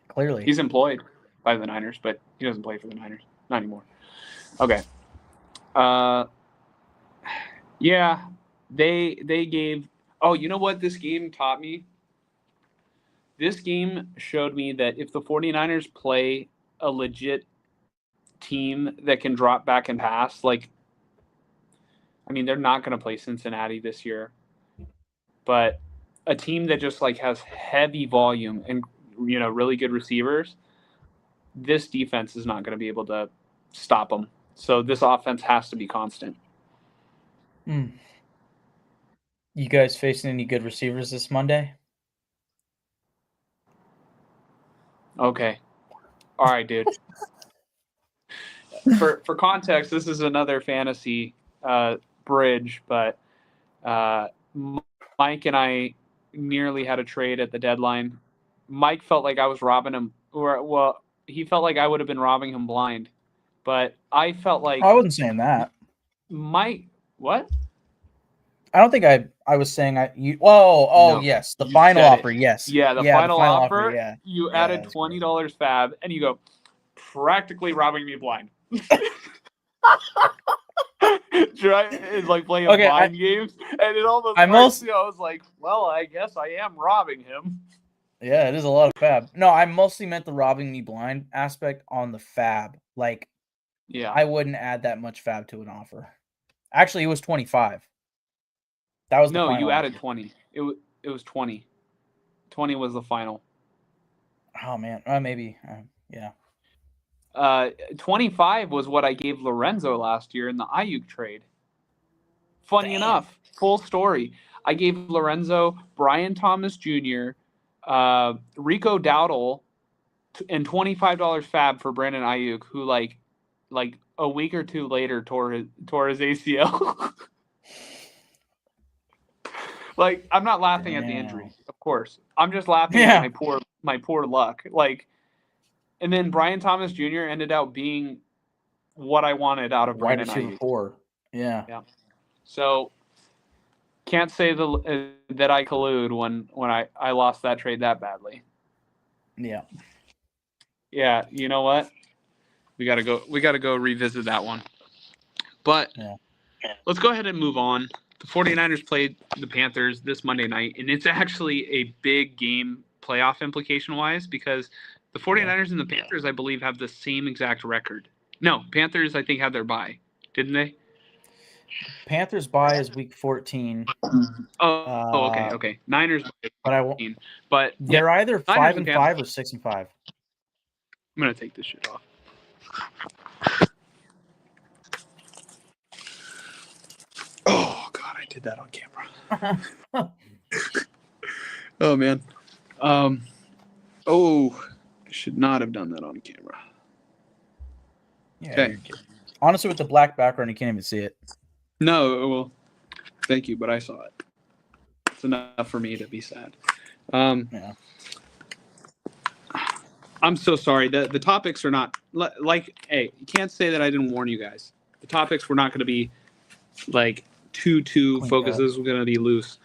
Clearly. He's employed by the Niners, but he doesn't play for the Niners. Not anymore. Okay. Yeah, they gave. Oh, you know what this game taught me? This game showed me that if the 49ers play a legit team that can drop back and pass, they're not going to play Cincinnati this year, but a team that just has heavy volume and really good receivers, this defense is not going to be able to stop them. So this offense has to be constant. You guys facing any good receivers this Monday? Okay. All right, dude. For context, this is another fantasy bridge, but Mike and I nearly had a trade at the deadline. Mike felt like I was robbing him, he felt like I would have been robbing him blind, but I felt like I wasn't saying that. Mike, what? I don't think I was saying no, yes, the final offer, yes. Yeah, the final offer. Yeah. You added $20 fab, and you go, practically robbing me blind. It's like playing mind games, and it almost I was like, well, I guess I am robbing him. Yeah, it is a lot of fab. No, I mostly meant the robbing me blind aspect on the fab. Like, yeah, I wouldn't add that much fab to an offer. Actually, it was 25. That was no, the final you added offer. 20. It was 20. 20 was the final. Oh man, maybe. Yeah. 25 was what I gave Lorenzo last year in the Aiyuk trade. Funny enough, full story. I gave Lorenzo Brian Thomas Jr., Rico Dowdle, and $25 fab for Brandon Aiyuk, who like a week or two later tore his ACL. Like, I'm not laughing at the injury, of course. I'm just laughing at my poor luck. Like, and then Brian Thomas Jr. ended up being what I wanted out of Brandon Aiyuk. 4. Yeah. So can't say that I collude when I lost that trade that badly. Yeah. Yeah, you know what? We gotta go revisit that one. But let's go ahead and move on. The 49ers played the Panthers this Monday night, and it's actually a big game playoff implication-wise because the 49ers and the Panthers, I believe, have the same exact record. No, Panthers, I think, had their bye. Didn't they? Panthers bye is week 14. Okay. Niners bye but 14. But they're either 5-5 or 6-5. I'm going to take this shit off. Oh, God, I did that on camera. Oh, man. I should not have done that on camera. Yeah, okay. Honestly, with the black background, you can't even see it. No, well, thank you, but I saw it. It's enough for me to be sad. Yeah. I'm so sorry. The topics are not like, hey, you can't say that I didn't warn you guys. The topics were not going to be like two focuses. We're going to be loose,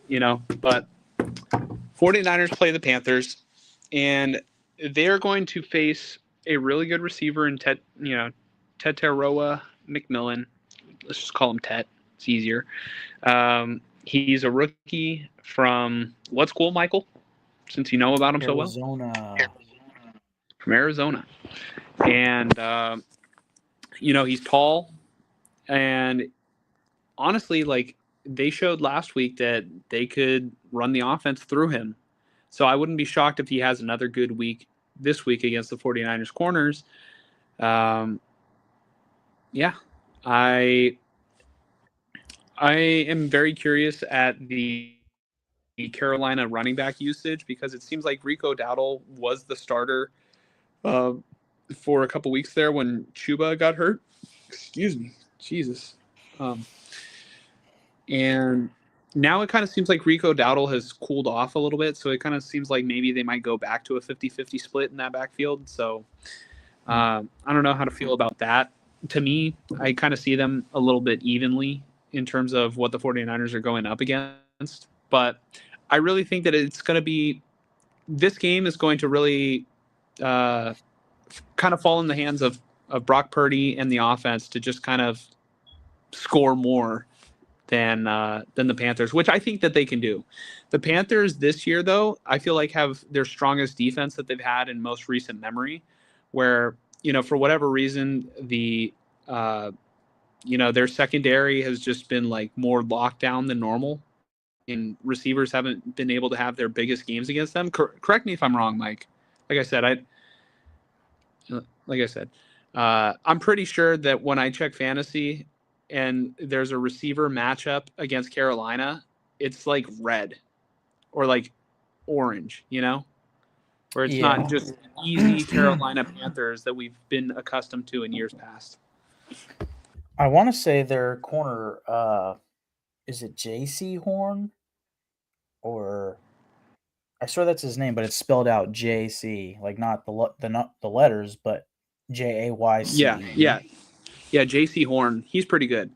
but 49ers play the Panthers, and they're going to face a really good receiver in Teteroa McMillan. Let's just call him Tet. It's easier. He's a rookie from what school, Michael? Since you know about him so well. From Arizona. And, he's tall. And honestly, like, they showed last week that they could run the offense through him. So I wouldn't be shocked if he has another good week this week against the 49ers corners. I am very curious at the Carolina running back usage because it seems like Rico Dowdle was the starter for a couple weeks there when Chuba got hurt. Excuse me. Jesus. And now it kind of seems like Rico Dowdle has cooled off a little bit, so it kind of seems like maybe they might go back to a 50-50 split in that backfield. So I don't know how to feel about that. To me, I kind of see them a little bit evenly in terms of what the 49ers are going up against. But I really think that it's going to be – this game is going to really kind of fall in the hands of Brock Purdy and the offense to just kind of score more than the Panthers, which I think that they can do. The Panthers this year, though, I feel like have their strongest defense that they've had in most recent memory, where, for whatever reason, their secondary has just been like more locked down than normal, and receivers haven't been able to have their biggest games against them. Correct me if I'm wrong, Mike. Like I said, I'm pretty sure that when I check fantasy and there's a receiver matchup against Carolina, it's like red or like orange, where it's not just easy Carolina Panthers that we've been accustomed to in years past. I want to say their corner, is it J.C. Horn? Or I swear that's his name, but it's spelled out J.C., like not the letters, but Jayce. Yeah, J.C. Horn. He's pretty good.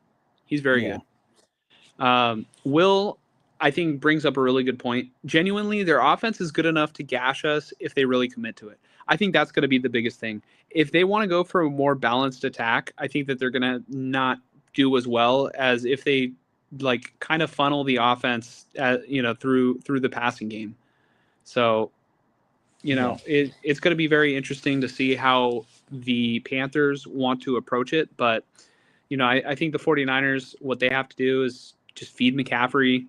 He's very good. Will, I think, brings up a really good point. Genuinely, their offense is good enough to gash us if they really commit to it. I think that's going to be the biggest thing. If they want to go for a more balanced attack, I think that they're going to not do as well as if they like kind of funnel the offense, through the passing game. So, Yeah. it's going to be very interesting to see how the Panthers want to approach it. But, I think the 49ers, what they have to do is just feed McCaffrey.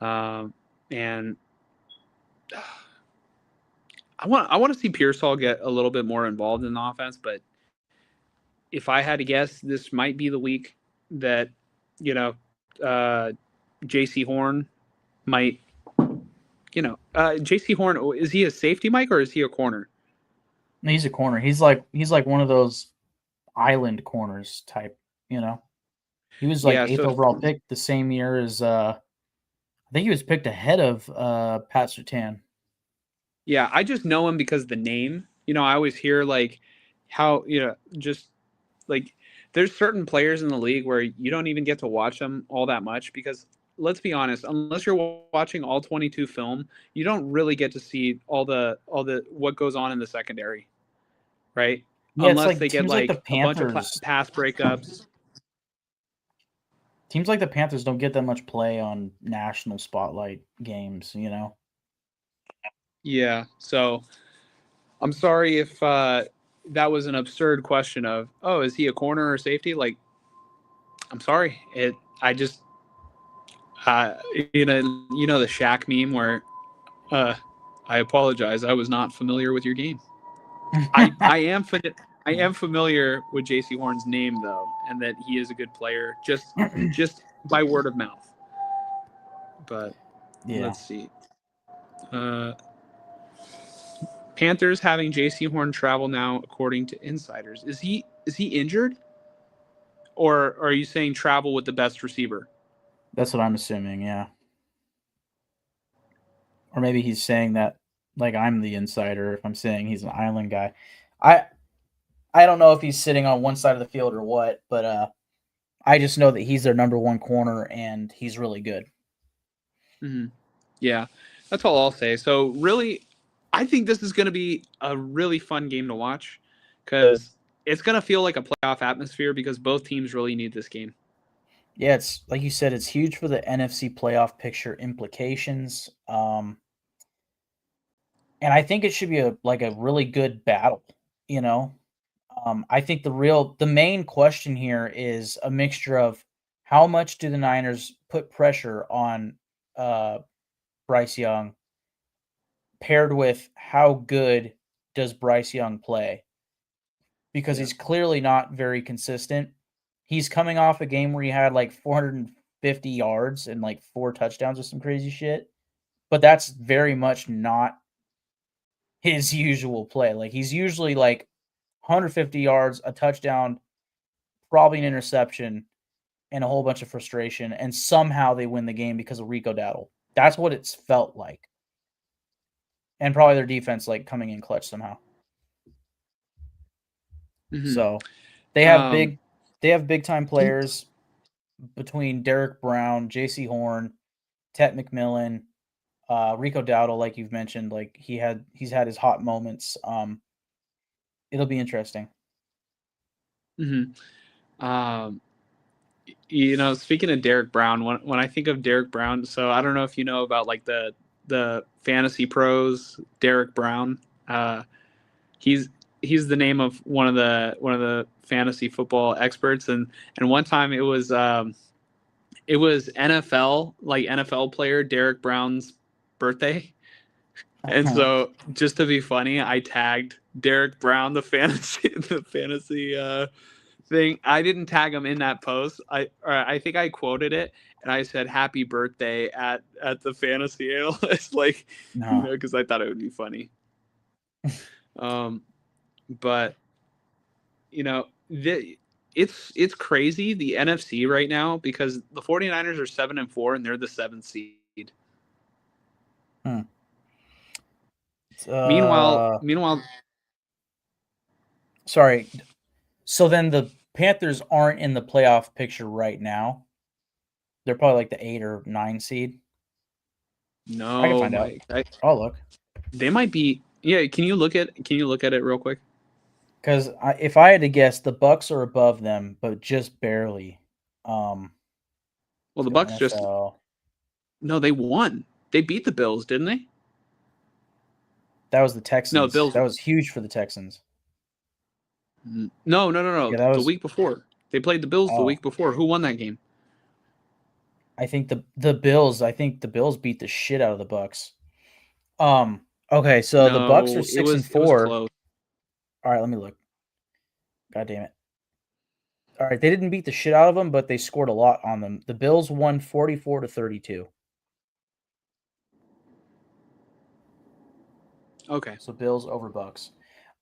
And I want to see Pearsall get a little bit more involved in the offense. But if I had to guess, this might be the week that, J.C. Horn might, J.C. Horn, is he a safety, Mike, or is he a corner? He's a corner. He's like one of those island corners type. He was like Yeah. 8th So overall pick the same year as I think he was picked ahead of Pat Surtain. yeah, I just know him because of the name. I always hear like how just like there's certain players in the league where you don't even get to watch them all that much because let's be honest, unless you're watching all 22 film, you don't really get to see all the what goes on in the secondary, right? Yeah, it's Unless like they get teams like the like a bunch of Panthers. pass breakups. Teams like the Panthers don't get that much play on national spotlight games. Yeah. So I'm sorry if that was an absurd question of, oh, is he a corner or safety? Like, I'm sorry. I just, uh, the Shaq meme where, uh, I apologize. I was not familiar with your game. I am familiar with J.C. Horn's name though, and that he is a good player, just by word of mouth. But Yeah, let's see. Uh, Panthers having J.C. Horn travel now, according to insiders. Is he injured, or are you saying travel with the best receiver? that's what I'm assuming. Yeah, or maybe he's saying that like I'm the insider if I'm saying he's an island guy. I I don't know if he's sitting on one side of the field or what, but I just know that he's their number one corner and he's really good. Mm-hmm. Yeah, that's all I'll say. So really, I think this is going to be a really fun game to watch because it's going to feel like a playoff atmosphere because both teams really need this game. Yeah, it's like you said, it's huge for the NFC playoff picture implications. And I think it should be a really good battle. You know, I think the main question here is a mixture of how much do the Niners put pressure on uh, Bryce Young, paired with how good does Bryce Young play? Because Yeah. he's clearly not very consistent. He's coming off a game where he had like 450 yards and like 4 touchdowns or some crazy shit, but that's very much not his usual play. Like he's usually like 150 yards, a touchdown, probably an interception, and a whole bunch of frustration, and somehow they win the game because of Rico Dowdle. That's what it's felt like. And probably their defense like coming in clutch somehow. Mm-hmm. So they have Um, big time players between Derek Brown, J.C. Horn, Tet McMillan, Rico Dowdle, like you've mentioned, like he's had his hot moments. It'll be interesting. mm-hmm. Speaking of Derek Brown, when I think of Derek Brown, so I don't know if you know about like the fantasy pros, Derek Brown. Uh, he's he's the name of one of the fantasy football experts, and one time it was NFL player Derek Brown's birthday. And so just to be funny, I tagged Derek Brown, the fantasy thing. I didn't tag him in that post. I think I quoted it and I said happy birthday at the fantasy analyst, like, No. because I thought it would be funny. Um but it's crazy, the NFC right now, because the 49ers are 7-4 and they're the 7th seed. Hmm. Meanwhile, Uh, meanwhile, sorry. So then the Panthers aren't in the playoff picture right now. They're probably like the 8 or 9 seed. I can no, find out. Mike, I'll look. they might be. Yeah, can you look at it real quick? Because if I had to guess, the Bucks are above them, but just barely. Well, Let's the go Bucks just NFL. no, they won. They beat the Bills, didn't they? That was the No, Texans. Bills. That was huge for the Texans. No. Yeah, that The was. week before they played the Bills. The Oh, week before, who won that game? I think the Bills. I think the Bills beat the shit out of the Bucks. Um. Okay, so the Bucks are No, it 6 and was 4. close. All right, let me look. God damn it. All right, they didn't beat the shit out of them, but they scored a lot on them. The Bills won 44-32. Okay, So Bills over Bucks.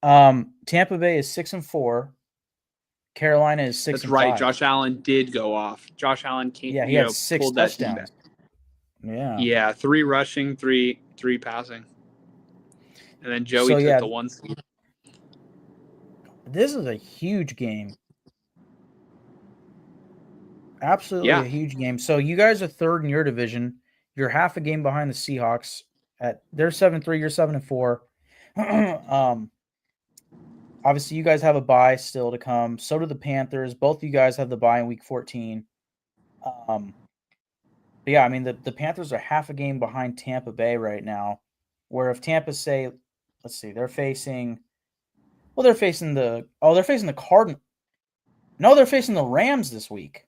Tampa Bay is 6 and 4. Carolina is 6 that's and right. 5. Josh Allen did go off. Josh Allen came, Yeah, he had 6 pulled that team back. touchdowns. Yeah. Yeah, 3 rushing, three passing, and then Joey So took yeah, the one seed. this is a huge game. Absolutely Yeah, a huge game. So you guys are third in your division. You're half a game behind the Seahawks. They're 7-3, you're 7 and 4. um Obviously you guys have a bye still to come. So do the Panthers. Both of you guys have the bye in week 14. Um but yeah, I mean the Panthers are half a game behind Tampa Bay right now. Where if Tampa say, let's see, they're facing the Cardinals. No, they're facing the Rams this week.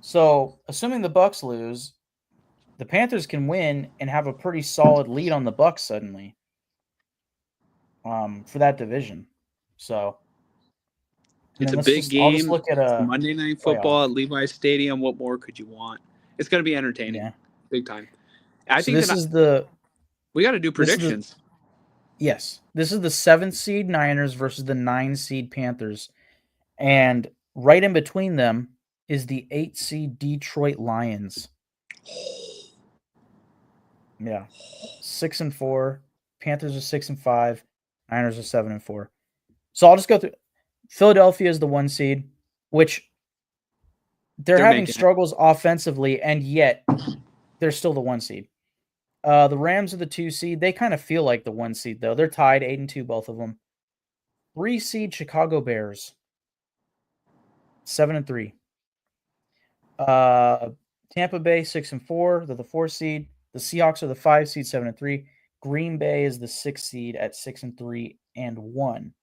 So, assuming the Bucks lose, the Panthers can win and have a pretty solid lead on the Bucks suddenly, for that division. So, and it's then a big I'll just game. look at It's a Monday Night playoff. Football at Levi's Stadium. What more could you want? It's going to be entertaining, Yeah. big time. I So think this that is the we got to do this is the predictions. yes, this is the 7th seed Niners versus the 9 seed Panthers, and right in between them is the 8 seed Detroit Lions. Yeah. 6 and 4. Panthers are 6 and 5. Niners are 7 and 4. So I'll just go through. Philadelphia is the 1 seed, which they're They're having making it. struggles offensively, and yet they're still the 1 seed. The Rams are the 2 seed. They kind of feel like the 1 seed though. They're tied 8 and 2, both of them. 3 seed Chicago Bears, 7 and 3. Uh, Tampa Bay 6 and 4. They're the 4 seed. The Seahawks are the 5 seed, 7 and 3. Green Bay is the 6 seed at 6 and 3 and 1.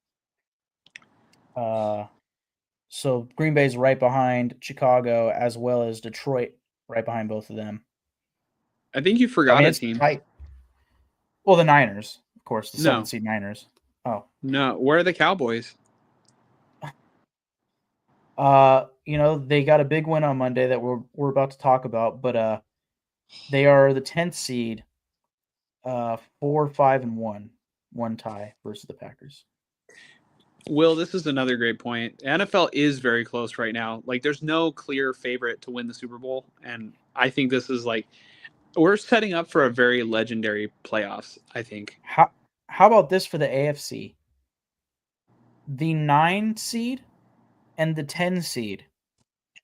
So Green Bay's right behind Chicago as well as Detroit, right behind both of them. I think you I forgot mean, a it's team. tight. Well, the Niners, of course, the 7th No, seed Niners. Oh, no. Where are the Cowboys? they got a big win on Monday that we're about to talk about, but they are the 10th seed, 4-5-1, one tie versus the Packers. Will, this is another great point. The NFL is very close right now. Like, there's no clear favorite to win the Super Bowl, and I think this is like we're setting up for a very legendary playoffs. I think. How about this for the AFC? The 9 seed and the 10 seed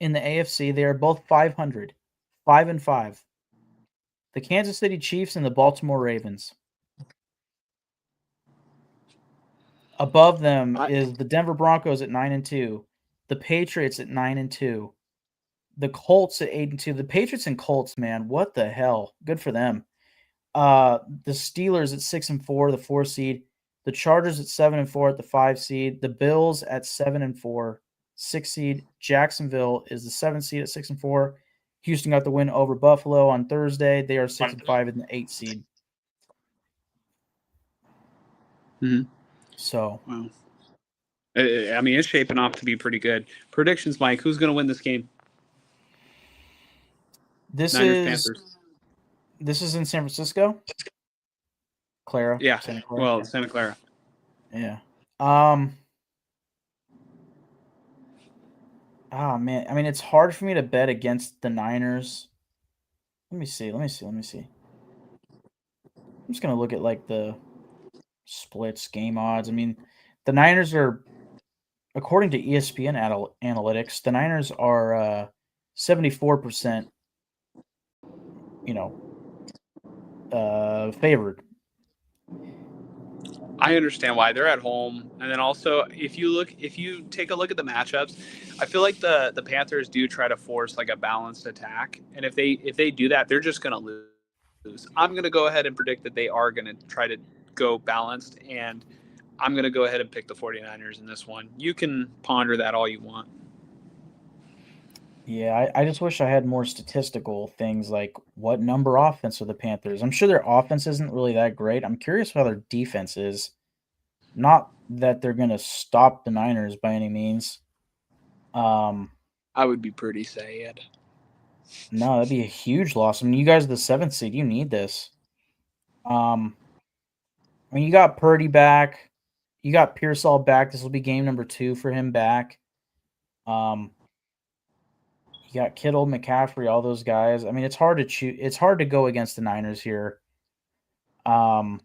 in the AFC, they are both 500, 5 and 5. The Kansas City Chiefs and the Baltimore Ravens. Above them I, is the Denver Broncos at 9 and 2, the Patriots at 9 and 2, the Colts at 8 and 2. The Patriots and Colts, man, what the hell? Good for them. The Steelers at 6 and 4, the 4 seed. The Chargers at 7 and 4 at the 5 seed. The Bills at 7 and 4, 6 seed. Jacksonville is the 7 seed at 6 and 4. Houston got the win over Buffalo on Thursday. They are 6 and 5 in the 8 seed. Mhm. So Wow. I mean, it's shaping up to be pretty good. Predictions, Mike. Who's going to win this game? this Niners, is Panthers. this is in San Francisco. Yeah. Santa Clara. Well, Santa Clara. Yeah. Um. Oh man, I mean it's hard for me to bet against the Niners. Let me see. I'm just gonna look at like the splits, game odds. I mean, the Niners are, according to ESPN analytics, the Niners are 74%, favored. I understand why they're at home, and then also if you take a look at the matchups, I feel like the Panthers do try to force like a balanced attack, and if they do that, they're just gonna lose. I'm gonna go ahead and predict that they are gonna try to go balanced, and I'm gonna go ahead and pick the 49ers in this one. You can ponder that all you want. Yeah, I just wish I had more statistical things like what number offense are the Panthers. I'm sure their offense isn't really that great. I'm curious how their defense is. Not that they're going to stop the Niners by any means. I would be pretty sad. No, that'd be a huge loss. I mean, you guys are the seventh seed. You need this. Um, I mean, you got Purdy back. You got Pearsall back. This will be game number 2 for him back. Um, you got Kittle, McCaffrey, all those guys. I mean, it's hard to choose. It's hard to go against the Niners here. Um,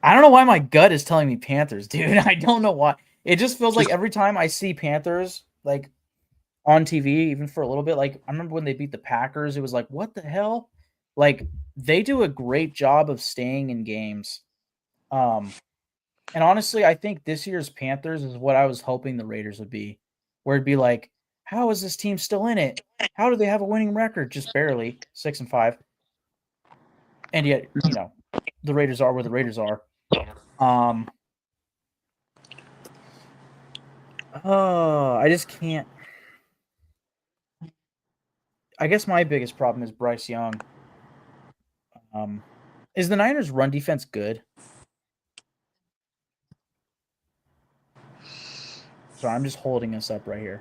I don't know why my gut is telling me Panthers, dude. I don't know why. It just feels like every time I see Panthers, like on TV, even for a little bit, like I remember when they beat the Packers, it was like, what the hell? Like they do a great job of staying in games. And honestly, I think this year's Panthers is what I was hoping the Raiders would be, where it'd be like, how is this team still in it? How do they have a winning record? Just barely 6-5. And yet, the Raiders are where the Raiders are. I just can't. I guess my biggest problem is Bryce Young. Is the Niners' run defense good? Sorry, I'm just holding this up right here.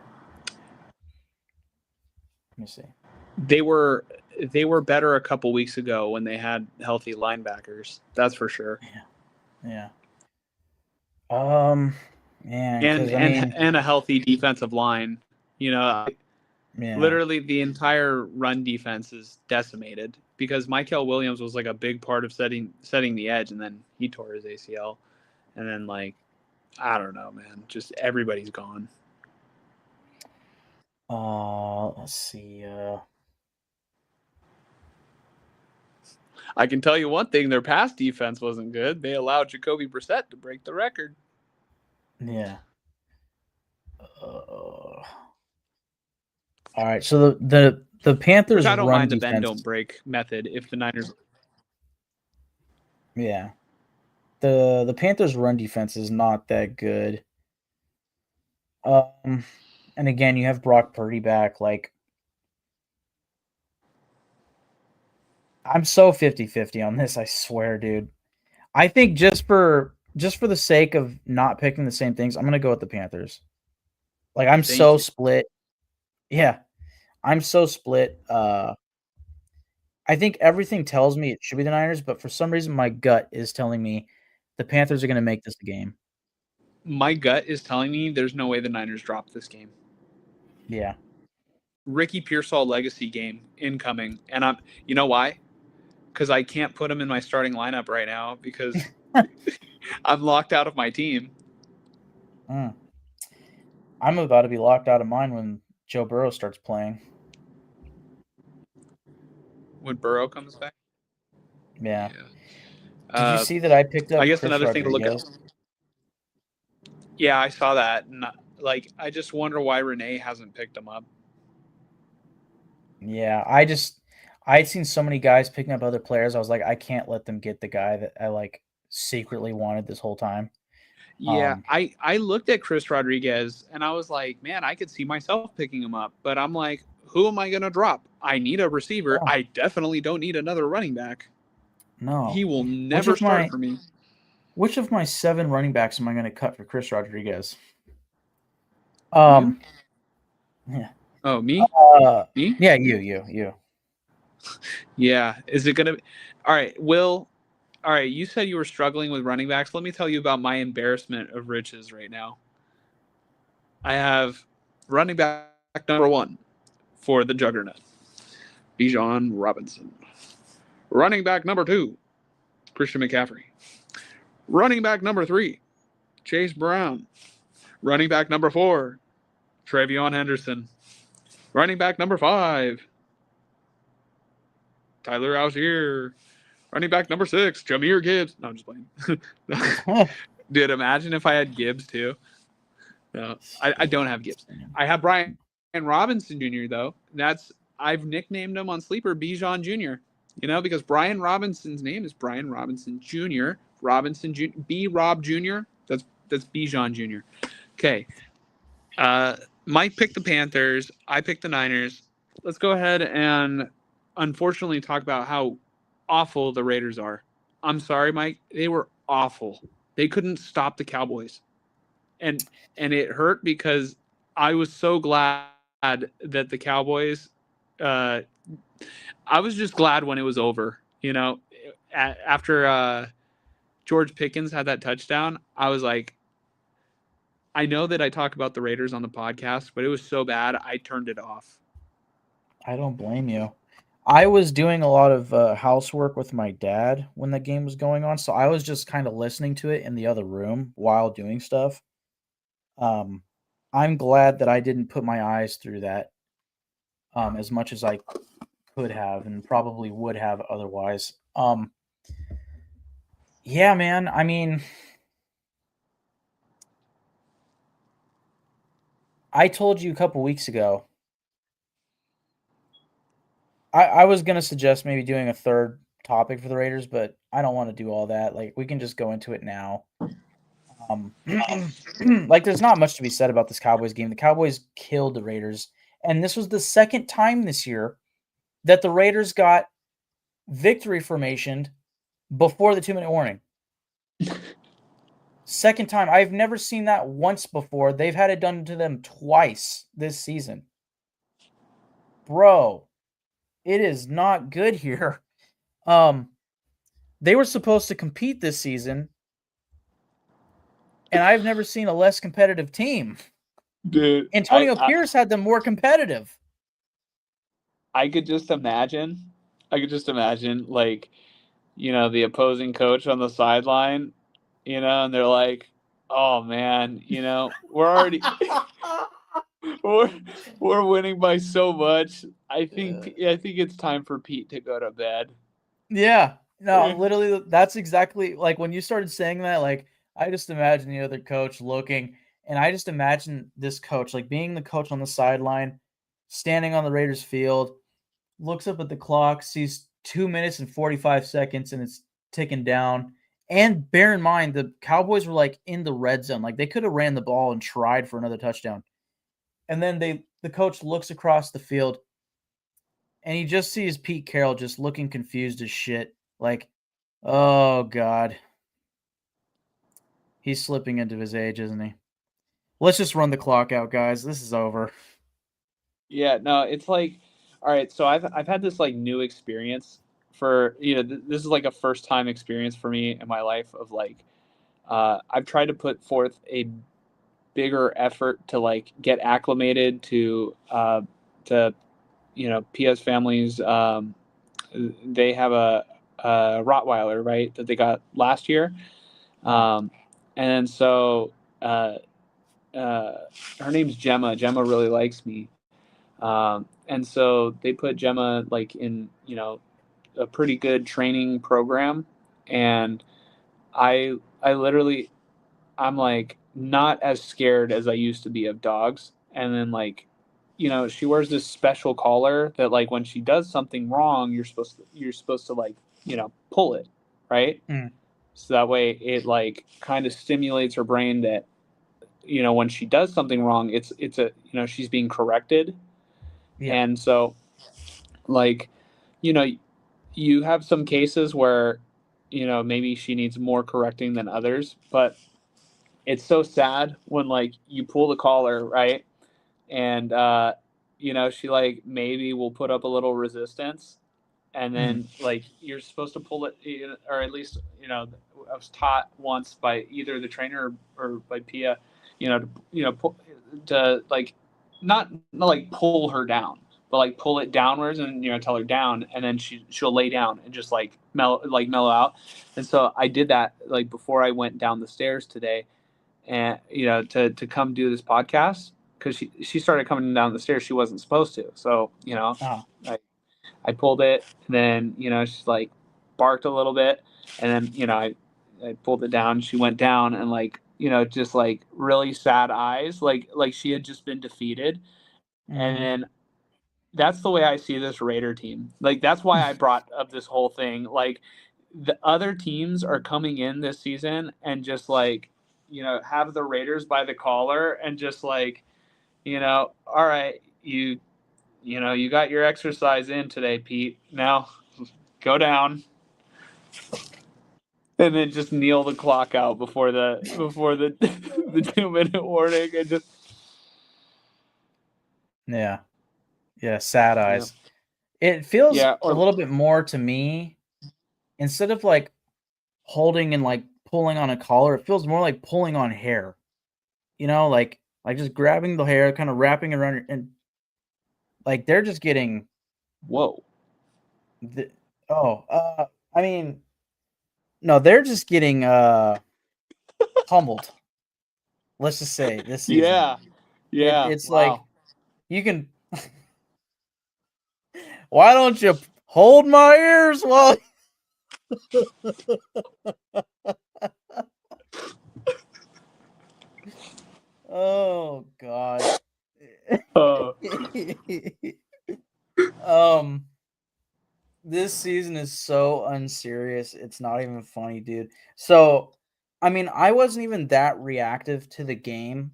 Let me see. They were better a couple weeks ago when they had healthy linebackers. That's for sure. Yeah. Man, and a healthy defensive line. yeah. Literally the entire run defense is decimated because Michael Williams was like a big part of setting the edge, and then he tore his ACL, and then I don't know, man, just everybody's gone. Let's see. I can tell you one thing: their pass defense wasn't good. They allowed Jacoby Brissett to break the record. Yeah. All right. So the Panthers' Which I don't run mind the defense. bend don't break method if the Niners. Yeah. The Panthers' run defense is not that good. And again, you have Brock Purdy back. Like, I'm so 50-50 on this, I swear, dude. I think just for the sake of not picking the same things, I'm going to go with the Panthers. Like, I'm so split. Yeah. I'm so split. I think everything tells me it should be the Niners, but for some reason my gut is telling me the Panthers are going to make this a game. My gut is telling me there's no way the Niners drop this game. Yeah. Ricky Pearsall legacy game incoming, and you know why? Because I can't put him in my starting lineup right now because I'm locked out of my team. I'm about to be locked out of mine when Joe Burrow starts playing. When Burrow comes back. Yeah. Did you see that I picked up I guess Chris another Rodriguez? thing to look at. Yeah, I saw that, and I just wonder why Renee hasn't picked him up. Yeah, I'd seen so many guys picking up other players. I was like, I can't let them get the guy that I secretly wanted this whole time. Yeah, I looked at Chris Rodriguez and I was like, man, I could see myself picking him up, but I'm like, who am I going to drop? I need a receiver. Oh. I definitely don't need another running back. No. He will never start for me. Which of my 7 running backs am I going to cut for Chris Rodriguez? Yeah. Oh, me? Me? Yeah, you. Yeah. Is it going to All right, Will. All right, you said you were struggling with running backs. Let me tell you about my embarrassment of riches right now. I have running back number 1 for the Juggernaut, Bijan Robinson. Running back number 2, Christian McCaffrey. Running back number 3, Chase Brown. Running back number 4, Travion Henderson. Running back number 5, Tyler Algier, running back number 6, Jameer Gibbs. No, I'm just playing. Dude, imagine if I had Gibbs too. No, I don't have Gibbs. I have Brian Robinson Jr. though. I've nicknamed him on Sleeper Bijan Jr. Because Brian Robinson's name is Brian Robinson Jr. Robinson Jr. B Rob Jr. That's Bijan Jr. Okay. Mike picked the Panthers. I picked the Niners. Let's go ahead and unfortunately talk about how awful the Raiders are. I'm sorry, Mike. They were awful. They couldn't stop the Cowboys. And it hurt because I was so glad that the Cowboys I was just glad when it was over. After George Pickens had that touchdown, I was like, I know that I talk about the Raiders on the podcast, but it was so bad I turned it off. I don't blame you. I was doing a lot of housework with my dad when the game was going on, so I was just kind of listening to it in the other room while doing stuff. I'm glad that I didn't put my eyes through that as much as I could have and probably would have otherwise. Yeah, man. I mean, I told you a couple weeks ago. I was gonna suggest maybe doing a third topic for the Raiders, but I don't want to do all that. Like, we can just go into it now. Like, there's not much to be said about this Cowboys game. The Cowboys killed the Raiders, and this was the second time this year that the Raiders got victory formationed before the 2-minute warning. Second time. I've never seen that once before. They've had it done to them twice this season. Bro, it is not good here. They were supposed to compete this season, and I've never seen a less competitive team. Dude, Antonio Pierce had them more competitive. I could just imagine, like, the opposing coach on the sideline, and they're like, oh man, we're already we're winning by so much. I think it's time for Pete to go to bed. Yeah. No, literally, that's exactly like when you started saying that, like, I just imagine the other coach looking, and I just imagine this coach, like, being the coach on the sideline, standing on the Raiders field, looks up at the clock, sees 2 minutes and 45 seconds, and it's ticking down. And bear in mind, the Cowboys were, like, in the red zone. Like, they could have ran the ball and tried for another touchdown. And then the coach looks across the field, and he just sees Pete Carroll just looking confused as shit. Like, oh, God. He's slipping into his age, isn't he? Let's just run the clock out, guys. This is over. Yeah, no, it's like, all right, so I've had this, like, new experience for, this is like a first time experience for me in my life of, like, I've tried to put forth a bigger effort to, like, get acclimated to Pia's family's, they have a Rottweiler, right, that they got last year. And so her name's Gemma. Gemma really likes me. And so they put Gemma, like, in, a pretty good training program. And I literally, I'm, like, not as scared as I used to be of dogs. And then, like, she wears this special collar that, like, when she does something wrong, you're supposed to like, pull it, right? So that way it, like, kind of stimulates her brain that, when she does something wrong, it's a, she's being corrected. Yeah. And so, like, you have some cases where, maybe she needs more correcting than others, but it's so sad when, like, you pull the collar, right? And, she, like, maybe will put up a little resistance, and then, like, you're supposed to pull it, or at least, I was taught once by either the trainer or by Pia, to, like, not like pull her down, but, like, pull it downwards and, tell her down, and then she'll lay down and just, like, mellow out. And so I did that, like, before I went down the stairs today, and, to come do this podcast, because she started coming down the stairs she wasn't supposed to. So, I pulled it, and then she's like barked a little bit, and then I pulled it down. She went down, and like just like really sad eyes, like she had just been defeated, and Mm-hmm. then that's the way I see this Raider team. Like that's why I brought up this whole thing. Like the other teams are coming in this season and just like have the Raiders by the collar and just like all right, you got your exercise in today, Pete. Now go down and then just kneel the clock out before the the 2 minute warning and just Yeah. Yeah. Sad yeah eyes. It feels yeah a or little bit more to me, instead of like holding and like pulling on a collar, it feels more like pulling on hair. Like just grabbing the hair, kind of wrapping it around, and like they're just getting whoa the, oh, I mean, no, they're just getting pummeled. Let's just say this season. yeah yeah It's like wow. you can. Why don't you hold my ears while? Oh God. Uh, um, this season is so unserious. It's not even funny, dude. So, I mean, I wasn't even that reactive to the game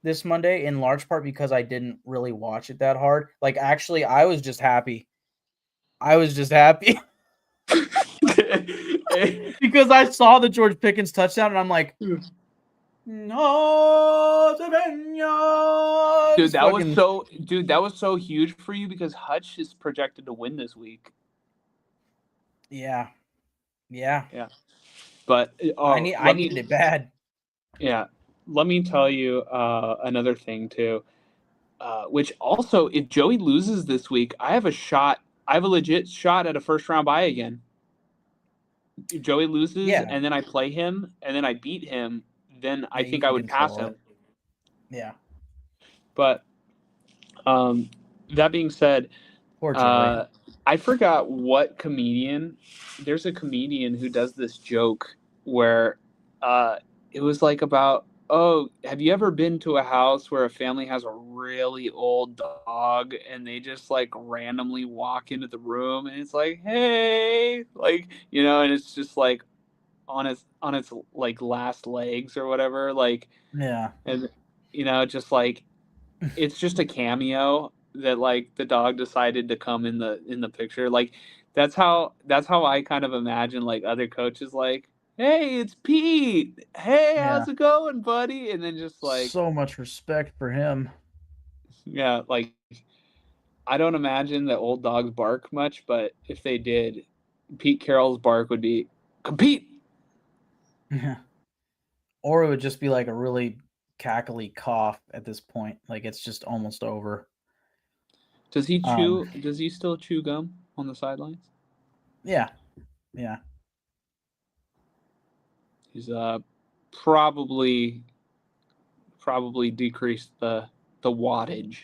this Monday, in large part because I didn't really watch it that hard. Like, actually, I was just happy. I was just happy because I saw the George Pickens touchdown, and I'm like, no, dude, just fucking that was so huge for you because Hutch is projected to win this week. yeah, yeah. Yeah, but I needed it bad. yeah, let me tell you another thing too. Which also, if Joey loses this week, I have a shot. I have a legit shot at a first round bye again. If Joey loses Yeah, and then I play him and then I beat him, then I yeah. You think I can would pass control it. him. Yeah, But um, that being said, poor Joey. uh, I forgot what comedian. There's a comedian who does this joke where uh, it was like about, oh, have you ever been to a house where a family has a really old dog and they just like randomly walk into the room and it's like, hey, like, and it's just like on its like last legs or whatever, like, Yeah, and just like it's just a cameo that like the dog decided to come in the picture. Like that's how I kind of imagine like other coaches like, hey, it's Pete. Hey, yeah. how's it going, buddy? And then just like, So much respect for him. yeah, like I don't imagine that old dogs bark much, but if they did, Pete Carroll's bark would be compete. Yeah. Or it would just be like a really cackly cough at this point. Like it's just almost over. Um, Does he still chew gum on the sidelines? yeah, yeah, He's probably probably decreased the wattage.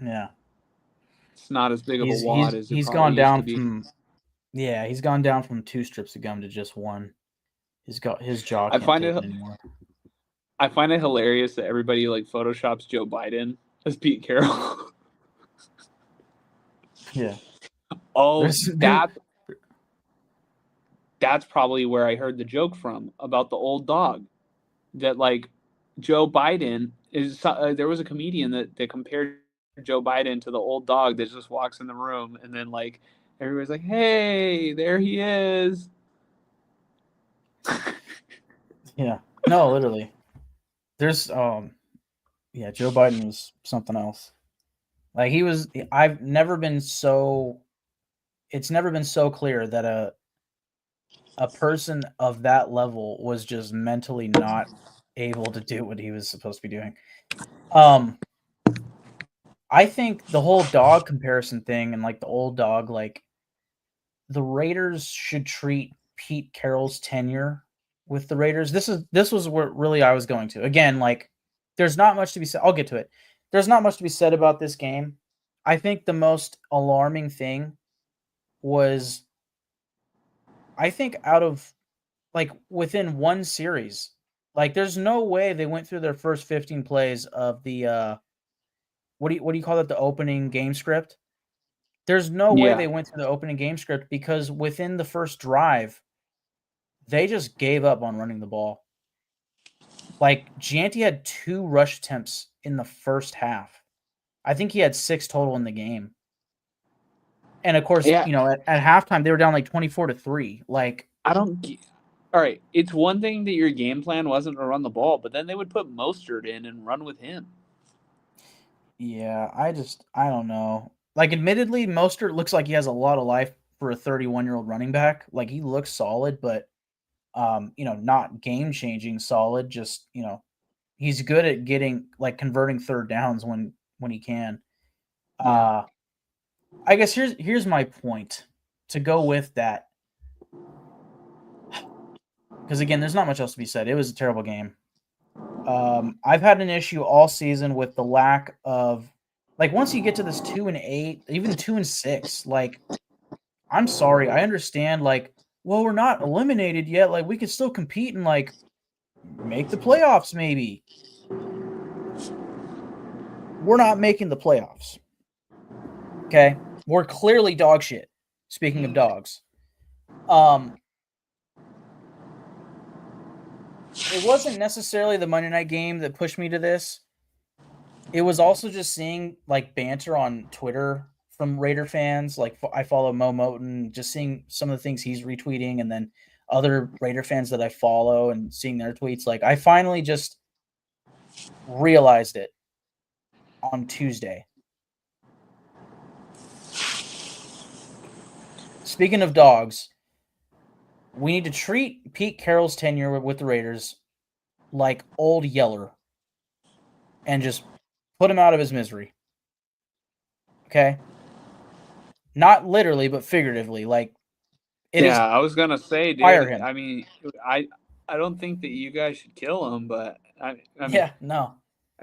yeah. It's not as big of a He's wad he's as it he's probably gone used to down be. from yeah, he's gone down from 2 strips of gum to just 1. His jaw I can't find take it it anymore. I find it hilarious that everybody like photoshops Joe Biden as Pete Carroll. Yeah. Oh, There's dude. that's probably where I heard the joke from about the old dog. That like Joe Biden is. There was a comedian that compared Joe Biden to the old dog that just walks in the room and then like everybody's like, "Hey, there he is." Yeah. No, literally. There's yeah, Joe Biden was something else. Like I've never been so it's never been so clear that a person of that level was just mentally not able to do what he was supposed to be doing. Um, I think the whole dog comparison thing and like the old dog, like the Raiders should treat Pete Carroll's tenure with the Raiders. This was where really I was going to. Again, like there's not much to be said. I'll get to it. There's not much to be said about this game. I think the most alarming thing was, I think out of like within one series, like there's no way they went through their first 15 plays of the what do you call it, the opening game script? There's no way Yeah. they went through the opening game script because within the first drive, they just gave up on running the ball. Like Gianti had 2 rush attempts in the first half. I think he had 6 total in the game. And of course, Yeah. at halftime they were down like 24-3. Like, I don't. All right. It's one thing that your game plan wasn't to run the ball, but then they would put Mostert in and run with him. yeah, I don't know. Like, admittedly, Mostert looks like he has a lot of life for a 31-year-old running back. Like, he looks solid, but not game changing solid. Just he's good at getting like converting third downs when he can. Yeah. Uh, I guess here's my point to go with that, because again, there's not much else to be said. It was a terrible game. I've had an issue all season with the lack of, like, once you get to this 2-8, even 2-6, like, I'm sorry, I understand, like, well, we're not eliminated yet, like we could still compete and like make the playoffs maybe. We're not making the playoffs. Okay? We're clearly dog shit. Speaking of dogs. It wasn't necessarily the Monday night game that pushed me to this. It was also just seeing like banter on Twitter from Raider fans. Like, I follow Mo Moten, just seeing some of the things he's retweeting, and then other Raider fans that I follow and seeing their tweets. Like, I finally just realized it on Tuesday. Speaking of dogs, we need to treat Pete Carroll's tenure with the Raiders like Old Yeller and just put him out of his misery. Okay? Not literally, but figuratively. Like, it is Yeah, I was gonna say, fire dude. him. I mean, I don't think that you guys should kill him, but I mean, Yeah, no.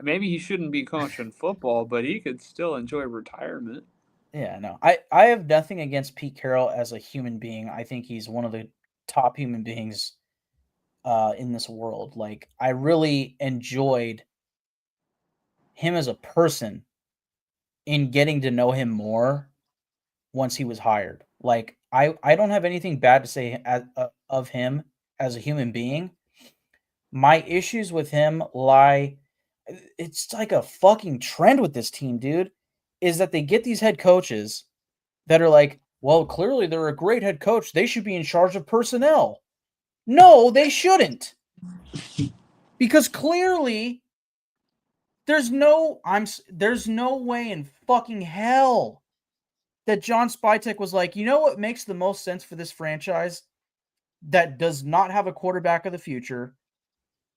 maybe he shouldn't be coaching football, but he could still enjoy retirement. Yeah, no. I have nothing against Pete Carroll as a human being. I think he's one of the top human beings in this world. Like, I really enjoyed him as a person in getting to know him more once he was hired. Like, I don't have anything bad to say of him as a human being. My issues with him lie, it's like a fucking trend with this team, dude, is that they get these head coaches that are like, well, clearly they're a great head coach. They should be in charge of personnel. No, they shouldn't. Because clearly there's no way in fucking hell that John Spytek was like, you know what makes the most sense for this franchise that does not have a quarterback of the future,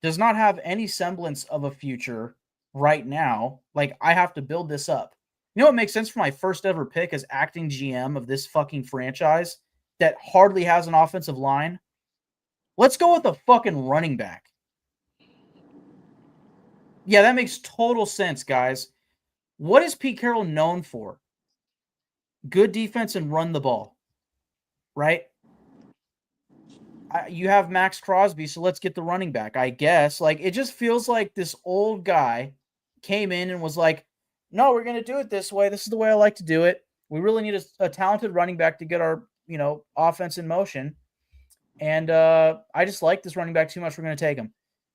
does not have any semblance of a future right now. Like, I have to build this up. You know what makes sense for my first ever pick as acting GM of this fucking franchise that hardly has an offensive line? Let's go with a fucking running back. Yeah, that makes total sense, guys. What is Pete Carroll known for? Good defense and run the ball, right? You have Max Crosby, so let's get the running back, I guess. Like, it just feels like this old guy came in and was like, no, we're going to do it this way. This is the way I like to do it. We really need a talented running back to get our, offense in motion. And I just like this running back too much. We're going to take him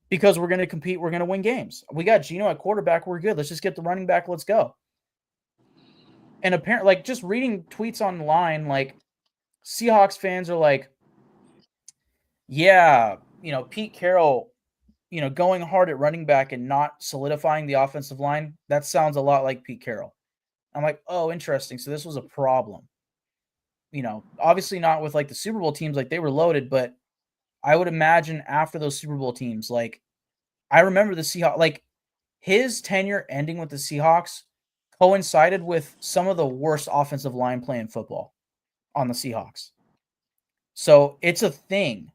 because we're going to compete. We're going to win games. We got Geno at quarterback. We're good. Let's just get the running back. Let's go. And apparently, like, just reading tweets online, like, Seahawks fans are like, yeah, Pete Carroll, going hard at running back and not solidifying the offensive line, that sounds a lot like Pete Carroll. I'm like, oh, interesting. So this was a problem. Obviously not with like the Super Bowl teams, like they were loaded, but I would imagine after those Super Bowl teams, like I remember the Seahawks, like his tenure ending with the Seahawks coincided with some of the worst offensive line play in football on the Seahawks. So it's a thing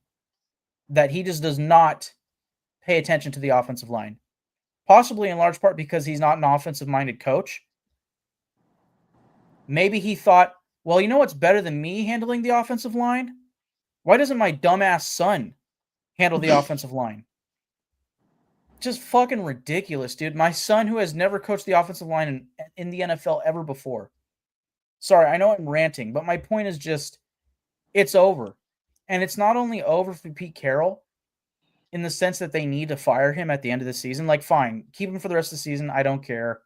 that he just does not pay attention to the offensive line, possibly in large part because he's not an offensive-minded coach. Maybe he thought, well, you know what's better than me handling the offensive line? Why doesn't my dumbass son handle the offensive line? Just fucking ridiculous, dude. My son, who has never coached the offensive line in the NFL ever before. Sorry, I know I'm ranting, but my point is just it's over. And it's not only over for Pete Carroll in the sense that they need to fire him at the end of the season. Like, fine, keep him for the rest of the season. I don't care.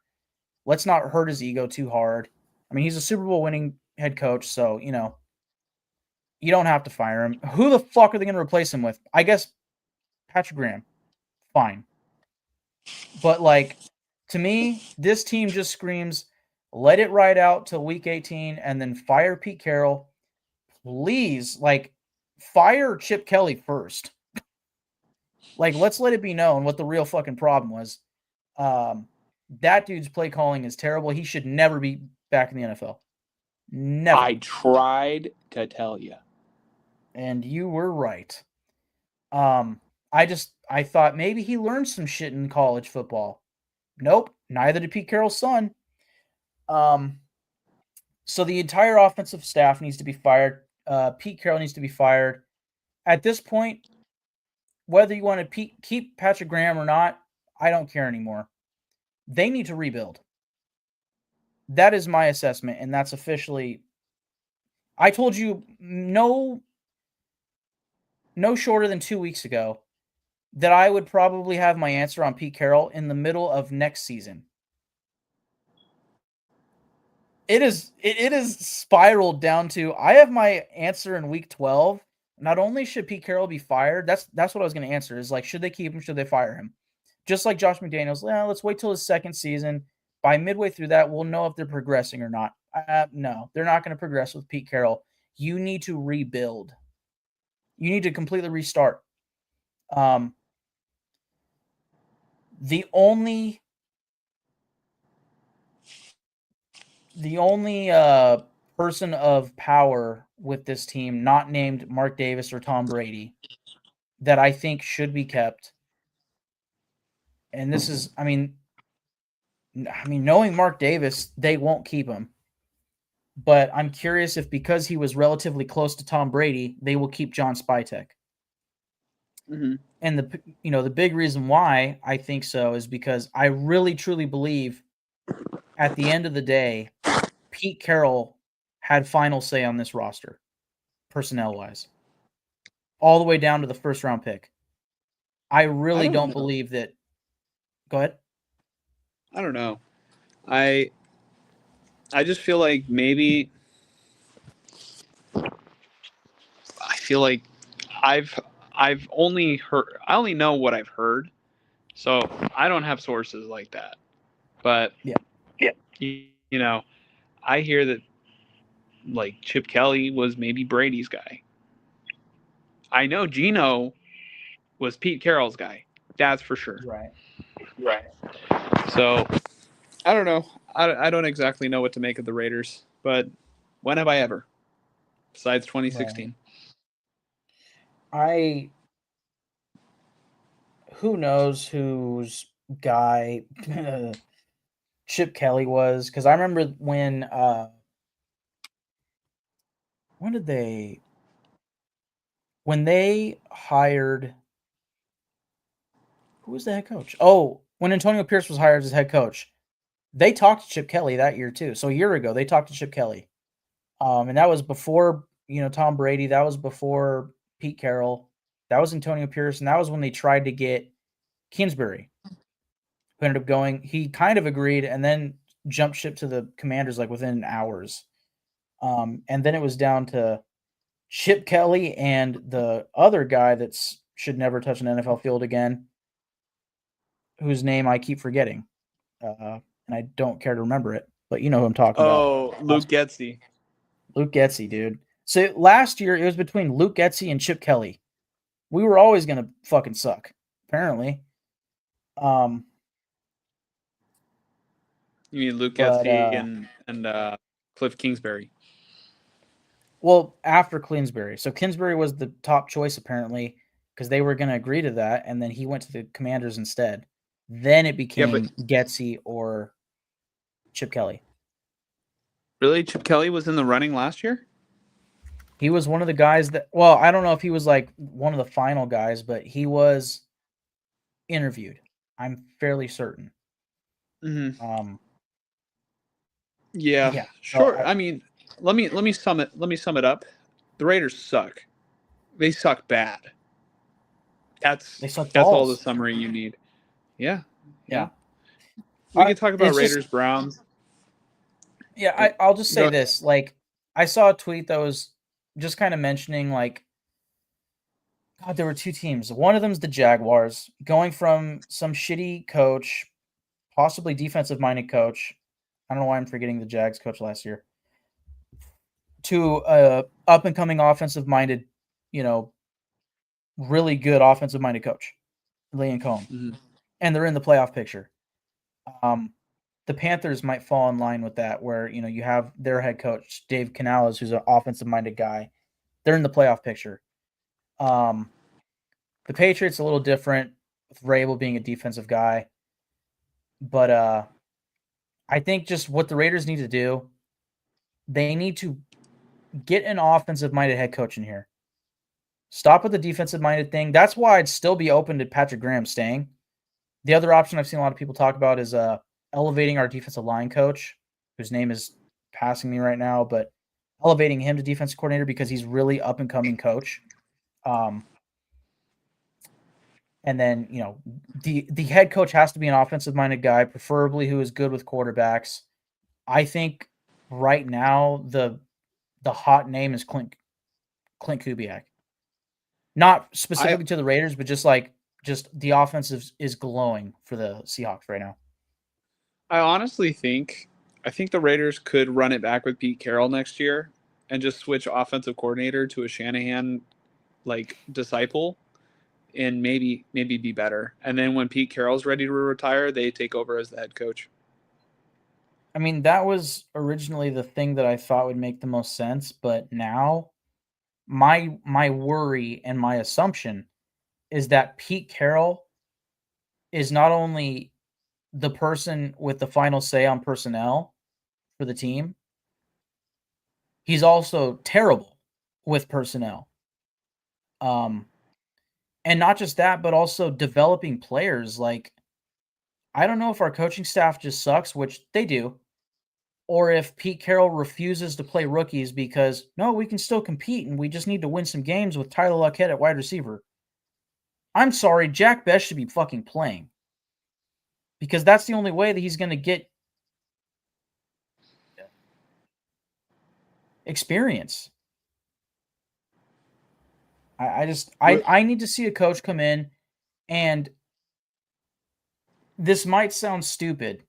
Let's not hurt his ego too hard. I mean, he's a Super Bowl winning head coach, so, you know, you don't have to fire him. Who the fuck are they going to replace him with? I guess Patrick Graham. Fine. But, like, to me, this team just screams, let it ride out till week 18 and then fire Pete Carroll. Please, like, fire Chip Kelly first. Like, let's let it be known what the real fucking problem was. That dude's play calling is terrible. He should never be back in the NFL. Never. I tried to tell you. And you were right. I thought maybe he learned some shit in college football. Nope, neither did Pete Carroll's son. So the entire offensive staff needs to be fired. Pete Carroll needs to be fired. At this point, whether you want to keep Patrick Graham or not, I don't care anymore. They need to rebuild. That is my assessment, and that's officially. I told you no shorter than 2 weeks ago that I would probably have my answer on Pete Carroll in the middle of next season. It is spiraled down to I have my answer in week 12. Not only should Pete Carroll be fired, that's what I was going to answer is like, should they keep him? Should they fire him? Just like Josh McDaniels, let's wait till his second season. By midway through that, we'll know if they're progressing or not. No, they're not going to progress with Pete Carroll. You need to rebuild. You need to completely restart. The only person of power with this team, not named Mark Davis or Tom Brady, that I think should be kept. And this is, I mean, knowing Mark Davis, they won't keep him. But I'm curious if because he was relatively close to Tom Brady, they will keep John Spytek. Mm-hmm. And the big reason why I think so is because I really truly believe at the end of the day, Pete Carroll had final say on this roster, personnel-wise, all the way down to the first-round pick. I really don't believe that. Go ahead. I don't know. I just feel like maybe. I feel like I've only heard. I only know what I've heard, so I don't have sources like that. But yeah, you know, I hear that like Chip Kelly was maybe Brady's guy. I know Geno was Pete Carroll's guy. That's for sure. Right. So I don't know. I don't exactly know what to make of the Raiders, but when have I ever? Besides 2016. Right. Who knows whose guy Chip Kelly was? Because I remember when they hired, who was the head coach? Oh, when Antonio Pierce was hired as head coach, they talked to Chip Kelly that year too. So a year ago, they talked to Chip Kelly, and that was before Tom Brady. That was before Pete Carroll. That was Antonio Pierce, and that was when they tried to get Kingsbury, who ended up going. He kind of agreed, and then jumped ship to the Commanders like within hours. And then it was down to Chip Kelly and the other guy that's should never touch an NFL field again, whose name I keep forgetting, and I don't care to remember it. But you know who I'm talking about. Oh, Luke Getsy. Luke Getsy, dude. So last year it was between Luke Getsy and Chip Kelly. We were always gonna fucking suck, apparently. You mean Luke Getsy and Cliff Kingsbury? Well, after Kingsbury. So Kingsbury was the top choice apparently because they were going to agree to that, and then he went to the Commanders instead. Then it became Getsy or Chip Kelly. Really? Chip Kelly was in the running last year? He was one of the guys that, well, I don't know if he was like one of the final guys, but he was interviewed. I'm fairly certain. Mm-hmm. Um, Yeah, yeah. So sure. I mean, let me sum it up. The Raiders suck. They suck bad. That's they suck that's all the balls. summary you need. Yeah, yeah. Yeah. We could talk about It's just, Raiders Browns. yeah, Oh, I'll just say go. this. Like, I saw a tweet that was just kind of mentioning, like, God, there were two teams. One of them's the Jaguars, going from some shitty coach, possibly defensive minded coach. I don't know why I'm forgetting the Jags coach last year, to a up and coming offensive minded, you know, really good offensive minded coach, Liam Cohn. Mhm. And they're in the playoff picture. Um, the Panthers might fall in line with that, where you have their head coach Dave Canales, who's an offensive-minded guy. They're in the playoff picture. Um, the Patriots a little different, with Vrabel being a defensive guy, but I think just what the Raiders need to do, they need to get an offensive-minded head coach in here. Stop with the defensive-minded thing. That's why I'd still be open to Patrick Graham staying. The other option I've seen a lot of people talk about is elevating our defensive line coach, whose name is passing me right now, but elevating him to defensive coordinator because he's really up and coming coach. And then the head coach has to be an offensive minded guy, preferably who is good with quarterbacks. I think right now the hot name is Clint Kubiak. Not I specifically to the Raiders, but just the offensive is glowing for the Seahawks right now. I honestly think the Raiders could run it back with Pete Carroll next year and just switch offensive coordinator to a Shanahan like disciple and maybe be better. And then when Pete Carroll's ready to retire, they take over as the head coach. I mean, that was originally the thing that I thought would make the most sense, but now my worry and my assumption is that Pete Carroll is not only the person with the final say on personnel for the team, he's also terrible with personnel. Um, and not just that, but also developing players. Like, I don't know if our coaching staff just sucks, which they do, or if Pete Carroll refuses to play rookies because, no, we can still compete and we just need to win some games with Tyler Lockett at wide receiver. I'm sorry, Jack Best should be fucking playing because that's the only way that he's going to get experience. I need to see a coach come in, and this might sound stupid.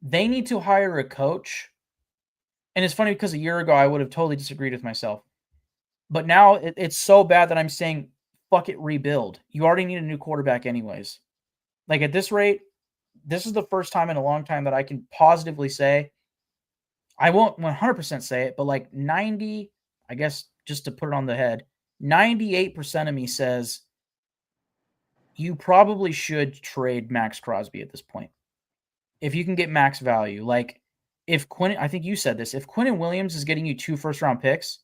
They need to hire a coach. And it's funny because a year ago I would have totally disagreed with myself. But now it's so bad that I'm saying, fuck it, rebuild. You already need a new quarterback anyways. Like, at this rate, this is the first time in a long time that I can positively say, I won't 100% say it, but like 90, I guess just to put it on the head, 98% of me says you probably should trade Max Crosby at this point. If you can get max value. Like, if Quinn, I think you said this, if Quinnen Williams is getting you 2 first-round picks,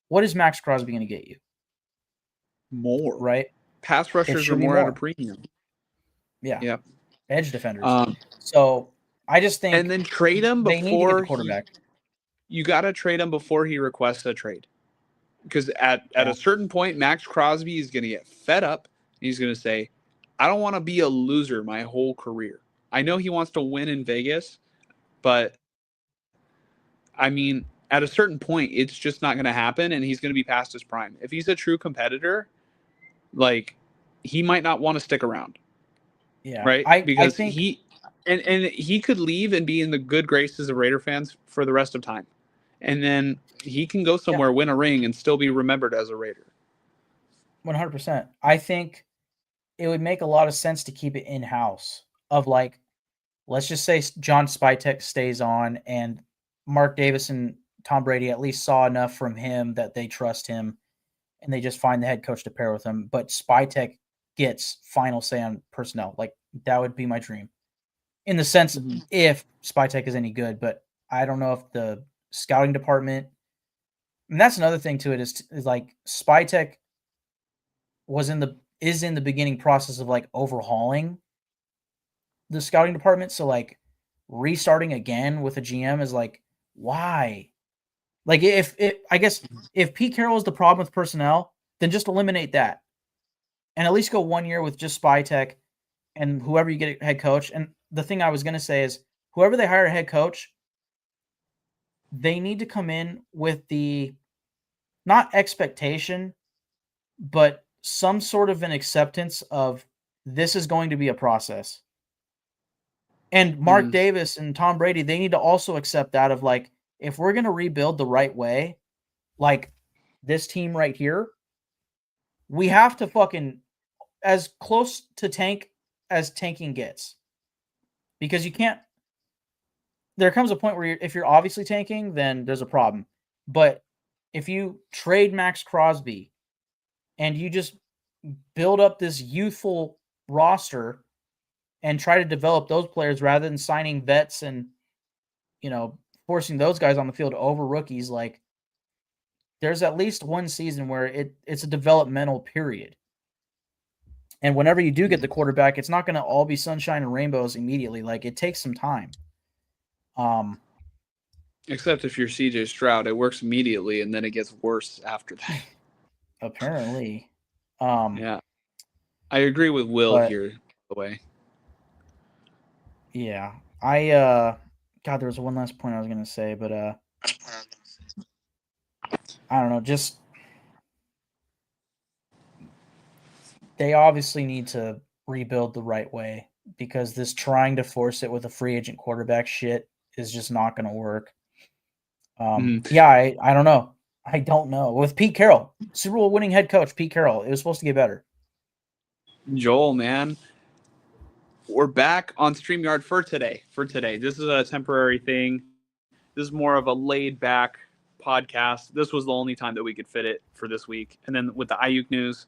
what is Max Crosby going to get you? More Right? pass It rushers are should be more at a more. premium. Yeah. Yeah. Edge defenders. Um, So I just and think then trade him they need to get the before quarterback. you got to trade him before he requests a trade. Because at Yeah. a certain point, Max Crosby is going to get fed up. And he's going to say, I don't want to be a loser my whole career. I know he wants to win in Vegas, but I mean, at a certain point, it's just not going to happen, and he's going to be past his prime. If he's a true competitor, like, he might not want to stick around, Yeah. right? I Because think and he could leave and be in the good graces of Raider fans for the rest of time, and then he can go yeah, somewhere, win a ring, and still be remembered as a Raider. 100%. I think it would make a lot of sense to keep it in-house of, like, let's just say John Spytek stays on and Mark Davis and Tom Brady at least saw enough from him that they trust him and they just find the head coach to pair with him. But Spytek gets final say on personnel. Like, that would be my dream. In the sense, Mm-hmm. if Spytek is any good, but I don't know if the scouting department, and that's another thing to it is like Spytech is in the beginning process of like overhauling the scouting department. So like restarting again with a GM is like, why? Like if I guess if Pete Carroll is the problem with personnel, then just eliminate that and at least go 1 year with just Spytech and whoever you get a head coach. And the thing I was gonna say is whoever they hire a head coach, they need to come in with the not expectation, but some sort of an acceptance of this is going to be a process. And Mark Mhm. Davis and Tom Brady, they need to also accept that of like, if we're going to rebuild the right way, like this team right here, we have to fucking as close to tank as tanking gets. Because you can't, there comes a point where if you're obviously tanking, then there's a problem. But if you trade Max Crosby and you just build up this youthful roster and try to develop those players rather than signing vets and, you know, forcing those guys on the field over rookies, like there's at least one season where it's a developmental period. And whenever you do get the quarterback, it's not going to all be sunshine and rainbows immediately. Like it takes some time. Except if you're CJ Stroud, it works immediately and then it gets worse after that. Apparently. Yeah. I agree with Will But here, by the way. yeah, God, there was one last point I was going to say, but I don't know, just they obviously need to rebuild the right way because this trying to force it with a free agent quarterback shit is just not going to work. Mhm. Yeah, I don't know. I don't know. With Pete Carroll, Super Bowl winning head coach Pete Carroll, it was supposed to get better. Joel, man, we're back on StreamYard for today. This is a temporary thing. This is more of a laid back podcast. This was the only time that we could fit it for this week. And then with the Ayuk news,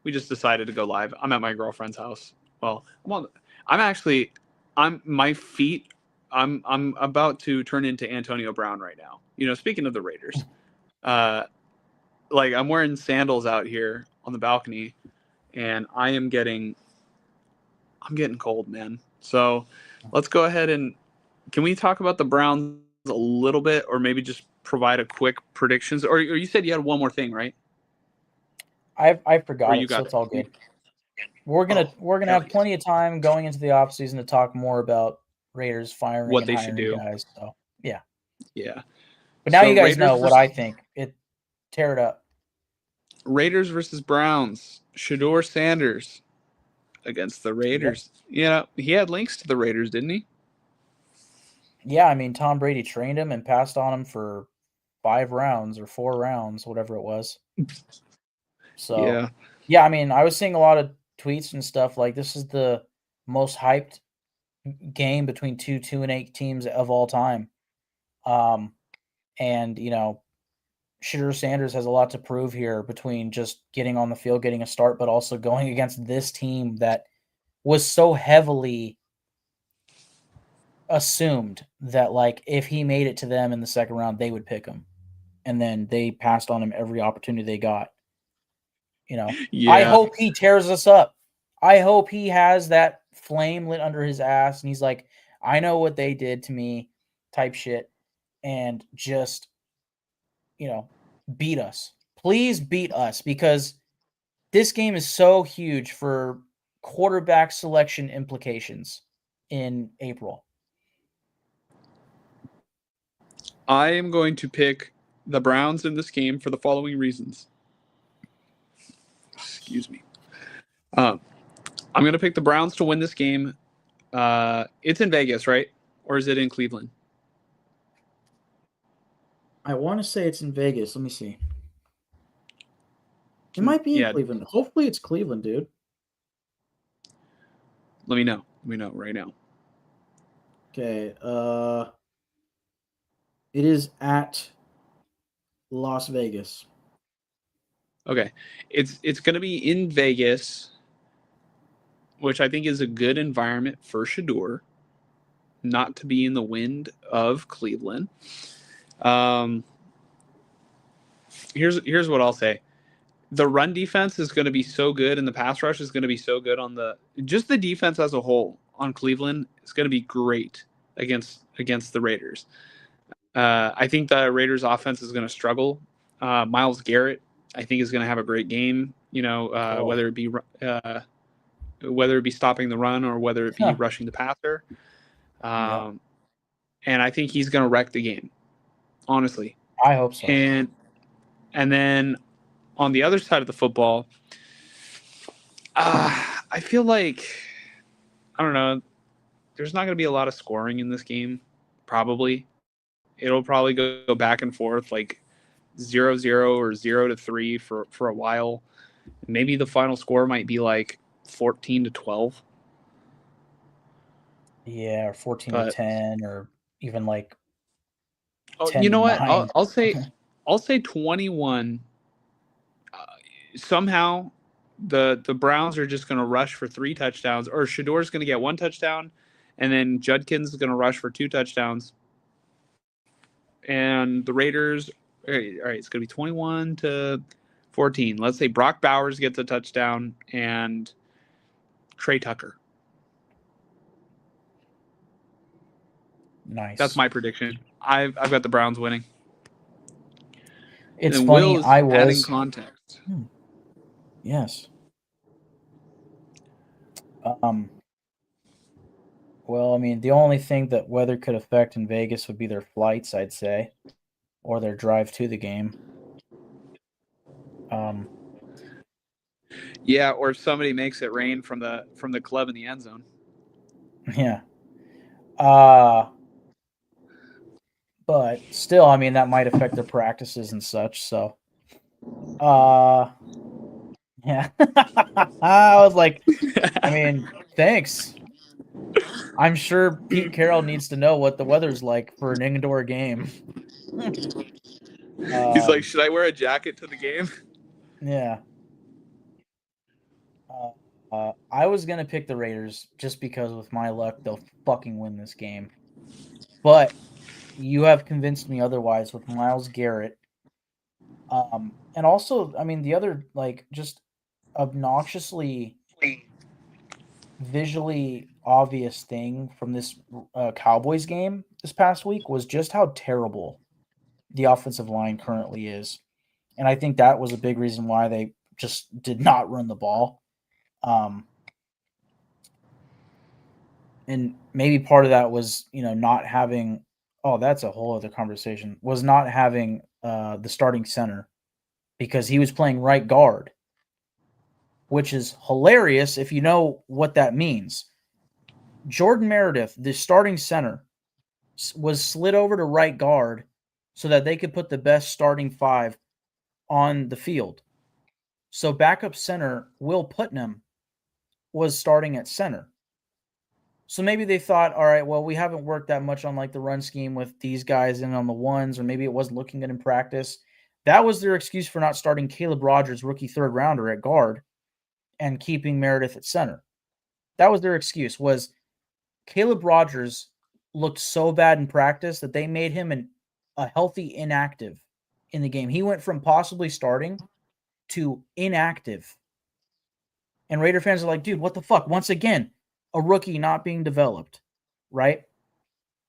we just decided to go live. I'm at my girlfriend's house. Well, I'm actually, my feet. I'm about to turn into Antonio Brown right now. You know, speaking of the Raiders, uh, like I'm wearing sandals out here on the balcony, and I'm getting cold, man. So let's go ahead and can we talk about the Browns a little bit, or maybe just provide a quick predictions? Or you said you had one more thing, right? I Or forgot you it, so got it's it? all good. We're gonna Hell have yeah. plenty of time going into the off season to talk more about Raiders firing What and they should hiring do? guys. So yeah, Yeah. but now So you guys know what I think. Tear it up. Raiders versus Browns. Shador Sanders against the Yep. Raiders. You know, he had links to the Raiders, didn't he? Yeah, I mean Tom Brady trained him and passed on him for 5 rounds or 4 rounds, whatever it was. So Yeah. yeah, I mean I was seeing a lot of tweets and stuff like this is the most hyped game between 2-8 teams of all time. Um, and you know, Shedeur Sanders has a lot to prove here between just getting on the field, getting a start, but also going against this team that was so heavily assumed that like if he made it to them in the second round, they would pick him. And then they passed on him every opportunity they got. You know, I Yeah. hope he tears us up. I hope he has that flame lit under his ass and he's like, I know what they did to me type shit and just, you know, beat us. Please beat us because this game is so huge for quarterback selection implications in April. I am going to pick the Browns in this game for the following reasons. Excuse me. Um, I'm going to pick the Browns to win this game. It's in Vegas, right? Or is it in Cleveland? I want to say it's in Vegas. Let me see. It might be in Yeah, Cleveland. Hopefully it's Cleveland, dude. let me know. Let me know right now. Okay. It is at Las Vegas. Okay. It's going to be in Vegas, which I think is a good environment for Shador. not to be in the wind of Cleveland. Um, here's what I'll say. The run defense is going to be so good, and the pass rush is going to be so good on the defense as a whole on Cleveland is going to be great against the Raiders. I think the Raiders offense is going to struggle. Myles Garrett, I think, is going to have a great game. Whether it be stopping the run or whether it be rushing the passer. And I think he's going to wreck the game, honestly. I hope so. And then on the other side of the football, I feel like, I don't know, there's not going to be a lot of scoring in this game, probably. It'll probably go back and forth, like 0-0 or 0-3 for a while. Maybe the final score might be like 14-12. Yeah, or 14-10, or even like 10-9. You know what? I'll say 21. Somehow the Browns are just going to rush for 3 touchdowns, or Shador's going to get 1 touchdown, and then Judkins is going to rush for 2 touchdowns. And the Raiders, all right, it's going to be 21-14. Let's say Brock Bowers gets a touchdown and Trey Tucker. Nice. That's my prediction. I've got the Browns winning. It's funny. I was adding context. Yes. Well, I mean, the only thing that weather could affect in Vegas would be their flights, I'd say, or their drive to the game. Yeah, or if somebody makes it rain from the club in the end zone. Yeah. But still, I mean, that might affect their practices and such. So, yeah. I was like, I mean, thanks. I'm sure Pete Carroll needs to know what the weather's like for an indoor game. He's like, should I wear a jacket to the game? Yeah. I was going to pick the Raiders just because with my luck, they'll fucking win this game. But you have convinced me otherwise with Myles Garrett. And also, I mean, the other, like, just obnoxiously visually obvious thing from this Cowboys game this past week was just how terrible the offensive line currently is. And I think that was a big reason why they just did not run the ball. And maybe part of that was, not having, that's a whole other conversation, was not having the starting center because he was playing right guard, which is hilarious if you know what that means. Jordan Meredith, the starting center, was slid over to right guard so that they could put the best starting 5 on the field. So backup center Will Putnam was starting at center. So maybe they thought, all right, well, we haven't worked that much on like the run scheme with these guys and on the ones, or maybe it wasn't looking good in practice. That was their excuse for not starting Caleb Rogers, rookie 3rd rounder, at guard and keeping Meredith at center. That was their excuse, was Caleb Rogers looked so bad in practice that they made him a healthy inactive in the game. He went from possibly starting to inactive. And Raider fans are like, dude, what the fuck? Once again, a rookie not being developed, right?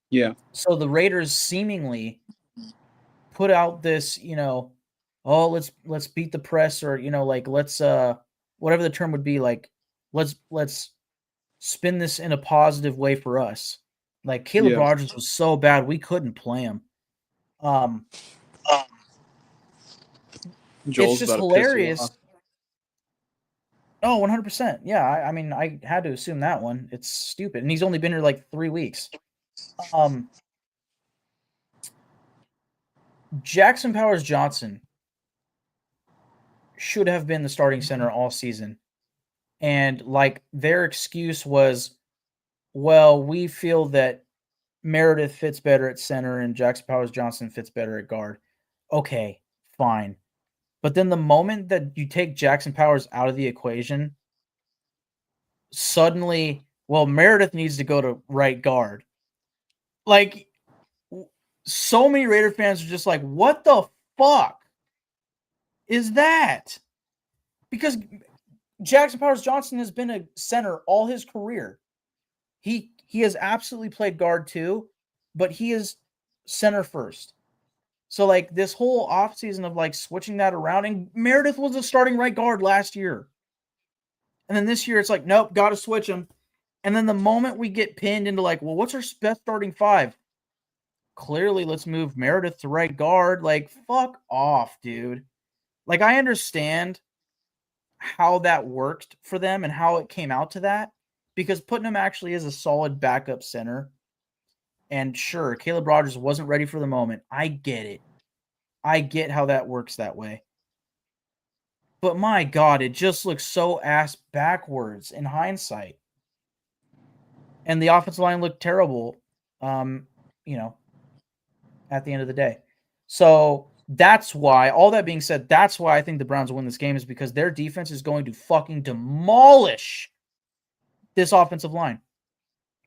Yeah. So the Raiders seemingly put out this, let's beat the press, or like let's whatever the term would be, like let's spin this in a positive way for us. Like Caleb Rogers was so bad we couldn't play him. It's just hilarious. Oh, 100%. Yeah, I mean, I had to assume that one. It's stupid. And he's only been here like 3 weeks. Jackson Powers Johnson should have been the starting center all season. And like their excuse was, well, we feel that Meredith fits better at center and Jackson Powers Johnson fits better at guard. Okay, fine. But then the moment that you take Jackson Powers out of the equation, suddenly, well, Meredith needs to go to right guard. Like, so many Raider fans are just like, what the fuck is that? Because Jackson Powers Johnson has been a center all his career. He has absolutely played guard too, but he is center first. So like this whole offseason of like switching that around, and Meredith was a starting right guard last year. And then this year it's like, nope, gotta switch him. And then the moment we get pinned into like, well, what's our best starting five? Clearly, let's move Meredith to right guard. Like, fuck off, dude. Like, I understand how that worked for them and how it came out to that, because Putnam actually is a solid backup center. And sure, Caleb Rogers wasn't ready for the moment. I get it. I get how that works that way. But my God, it just looks so ass backwards in hindsight. And the offensive line looked terrible, you know, at the end of the day. So that's why, all that being said, that's why I think the Browns will win this game, is because their defense is going to fucking demolish this offensive line.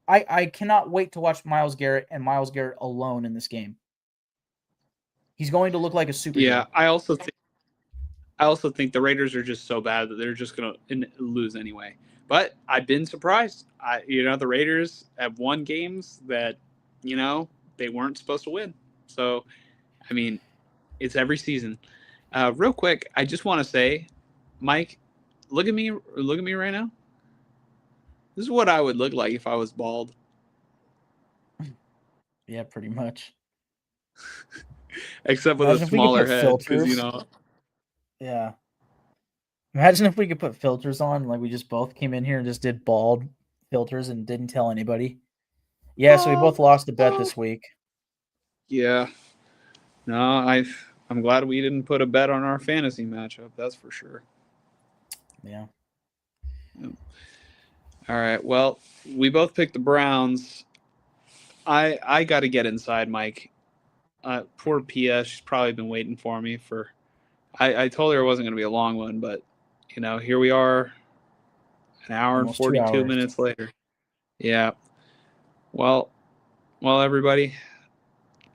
I cannot wait to watch Myles Garrett and Myles Garrett alone in this game. He's going to look like a superhero. Yeah, I also think the Raiders are just so bad that they're just going to lose anyway. But I've been surprised. The Raiders have won games that, they weren't supposed to win. So, I mean, it's every season. Real quick, I just want to say, Mike, look at me right now. This is what I would look like if I was bald. Yeah, pretty much. Except with a smaller head, because Yeah. Imagine if we could put filters on, like we just both came in here and just did bald filters and didn't tell anybody. Yeah, so we both lost a bet this week. Yeah. No, I'm glad we didn't put a bet on our fantasy matchup. That's for sure. Yeah. All right. Well, we both picked the Browns. I got to get inside, Mike. Poor Pia. She's probably been waiting for me for. I told her it wasn't going to be a long one, but here we are, an hour Almost and 42 minutes later. Yeah. Well, everybody.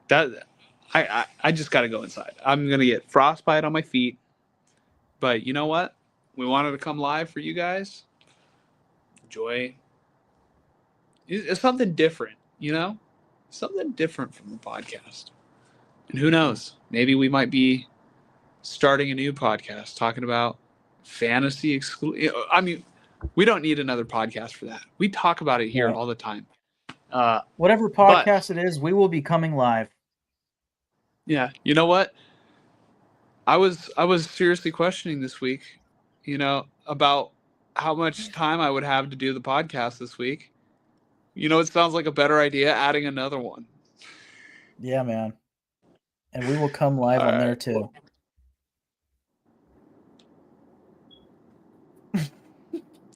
That I just got to go inside. I'm going to get frostbite on my feet. But you know what? We wanted to come live for you guys. Enjoy. It's something different, Something different from the podcast. And who knows? Maybe we might be starting a new podcast talking about fantasy I mean, we don't need another podcast for that. We talk about it here all the time. Whatever podcast it is, we will be coming live. Yeah. You know what? I was seriously questioning this week, about how much time I would have to do the podcast this week. It sounds like a better idea, adding another one. Yeah, man. And we will come live on there too.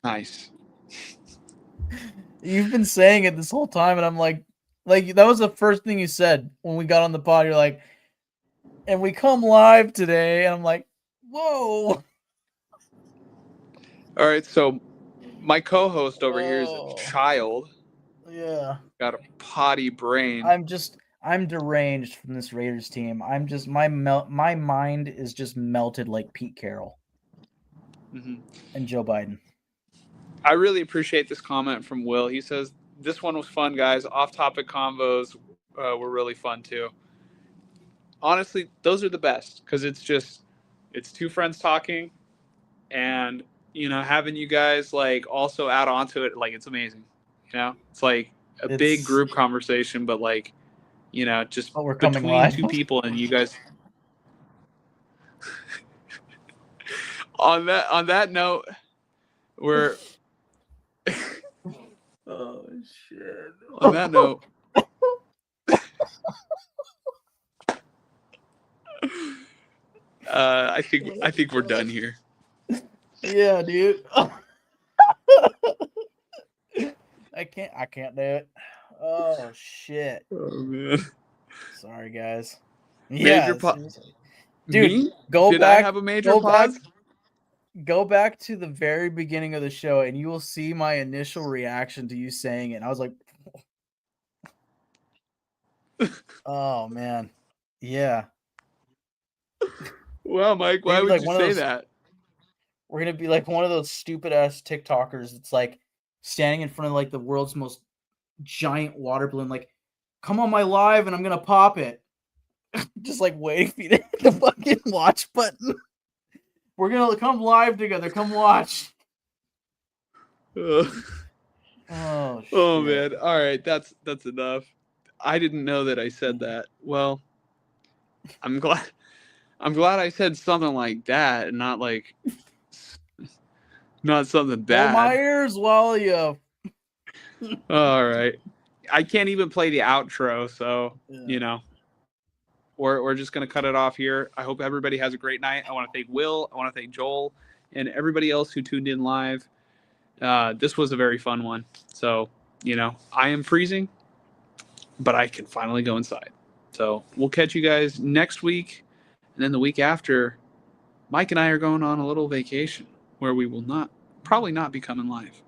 Nice. You've been saying it this whole time, and I'm like that was the first thing you said when we got on the pod. You're like, and we come live today, and I'm like, whoa. All right, so my co-host over here is a child. Yeah. Got a potty brain. I'm deranged from this Raiders team. I'm just my mind is just melted like Pete Carroll and Joe Biden. I really appreciate this comment from Will. He says, this one was fun, guys. Off-topic convos were really fun, too. Honestly, those are the best, because it's two friends talking, and, having you guys, like, also add on to it, like, it's amazing. It's like a big group conversation, but, like, just between two people, and you guys... On that note, we're... Oh shit. On that note, I think we're done here. Yeah, dude. I can't do it. Oh shit. Oh man. Sorry guys. Major dude, Me? go Did back. I have a major pause? Go back to the very beginning of the show, and you will see my initial reaction to you saying it. I was like, Oh man. Yeah. Well, Mike, We're why gonna be would like you one of say those that? we're gonna be like one of those stupid ass TikTokers that's like standing in front of like the world's most giant water balloon, like, come on my live and I'm gonna pop it. Just like waiting for you to hit the fucking watch button. We're gonna come live together. Come watch. Uh, Oh oh shit. man. All right, that's enough. I didn't know that I said that. Well, I'm glad I'm glad I said something like that and not like not something Blow my bad. ears while you. All right. I can't even play the outro, so Yeah. you know, we're just gonna cut it off here. I hope everybody has a great night. I want to thank Will, I want to thank Joel, and everybody else who tuned in live. This was a very fun one. So, I am freezing, but I can finally go inside. So we'll catch you guys next week, and then the week after, Mike and I are going on a little vacation where we will probably not be coming live.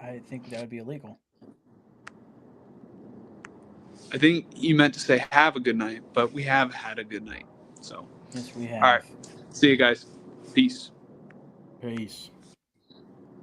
I think that would be illegal. I think you meant to say have a good night, but we have had a good night. So, Yes, we all right. have. See you guys. Peace. Peace.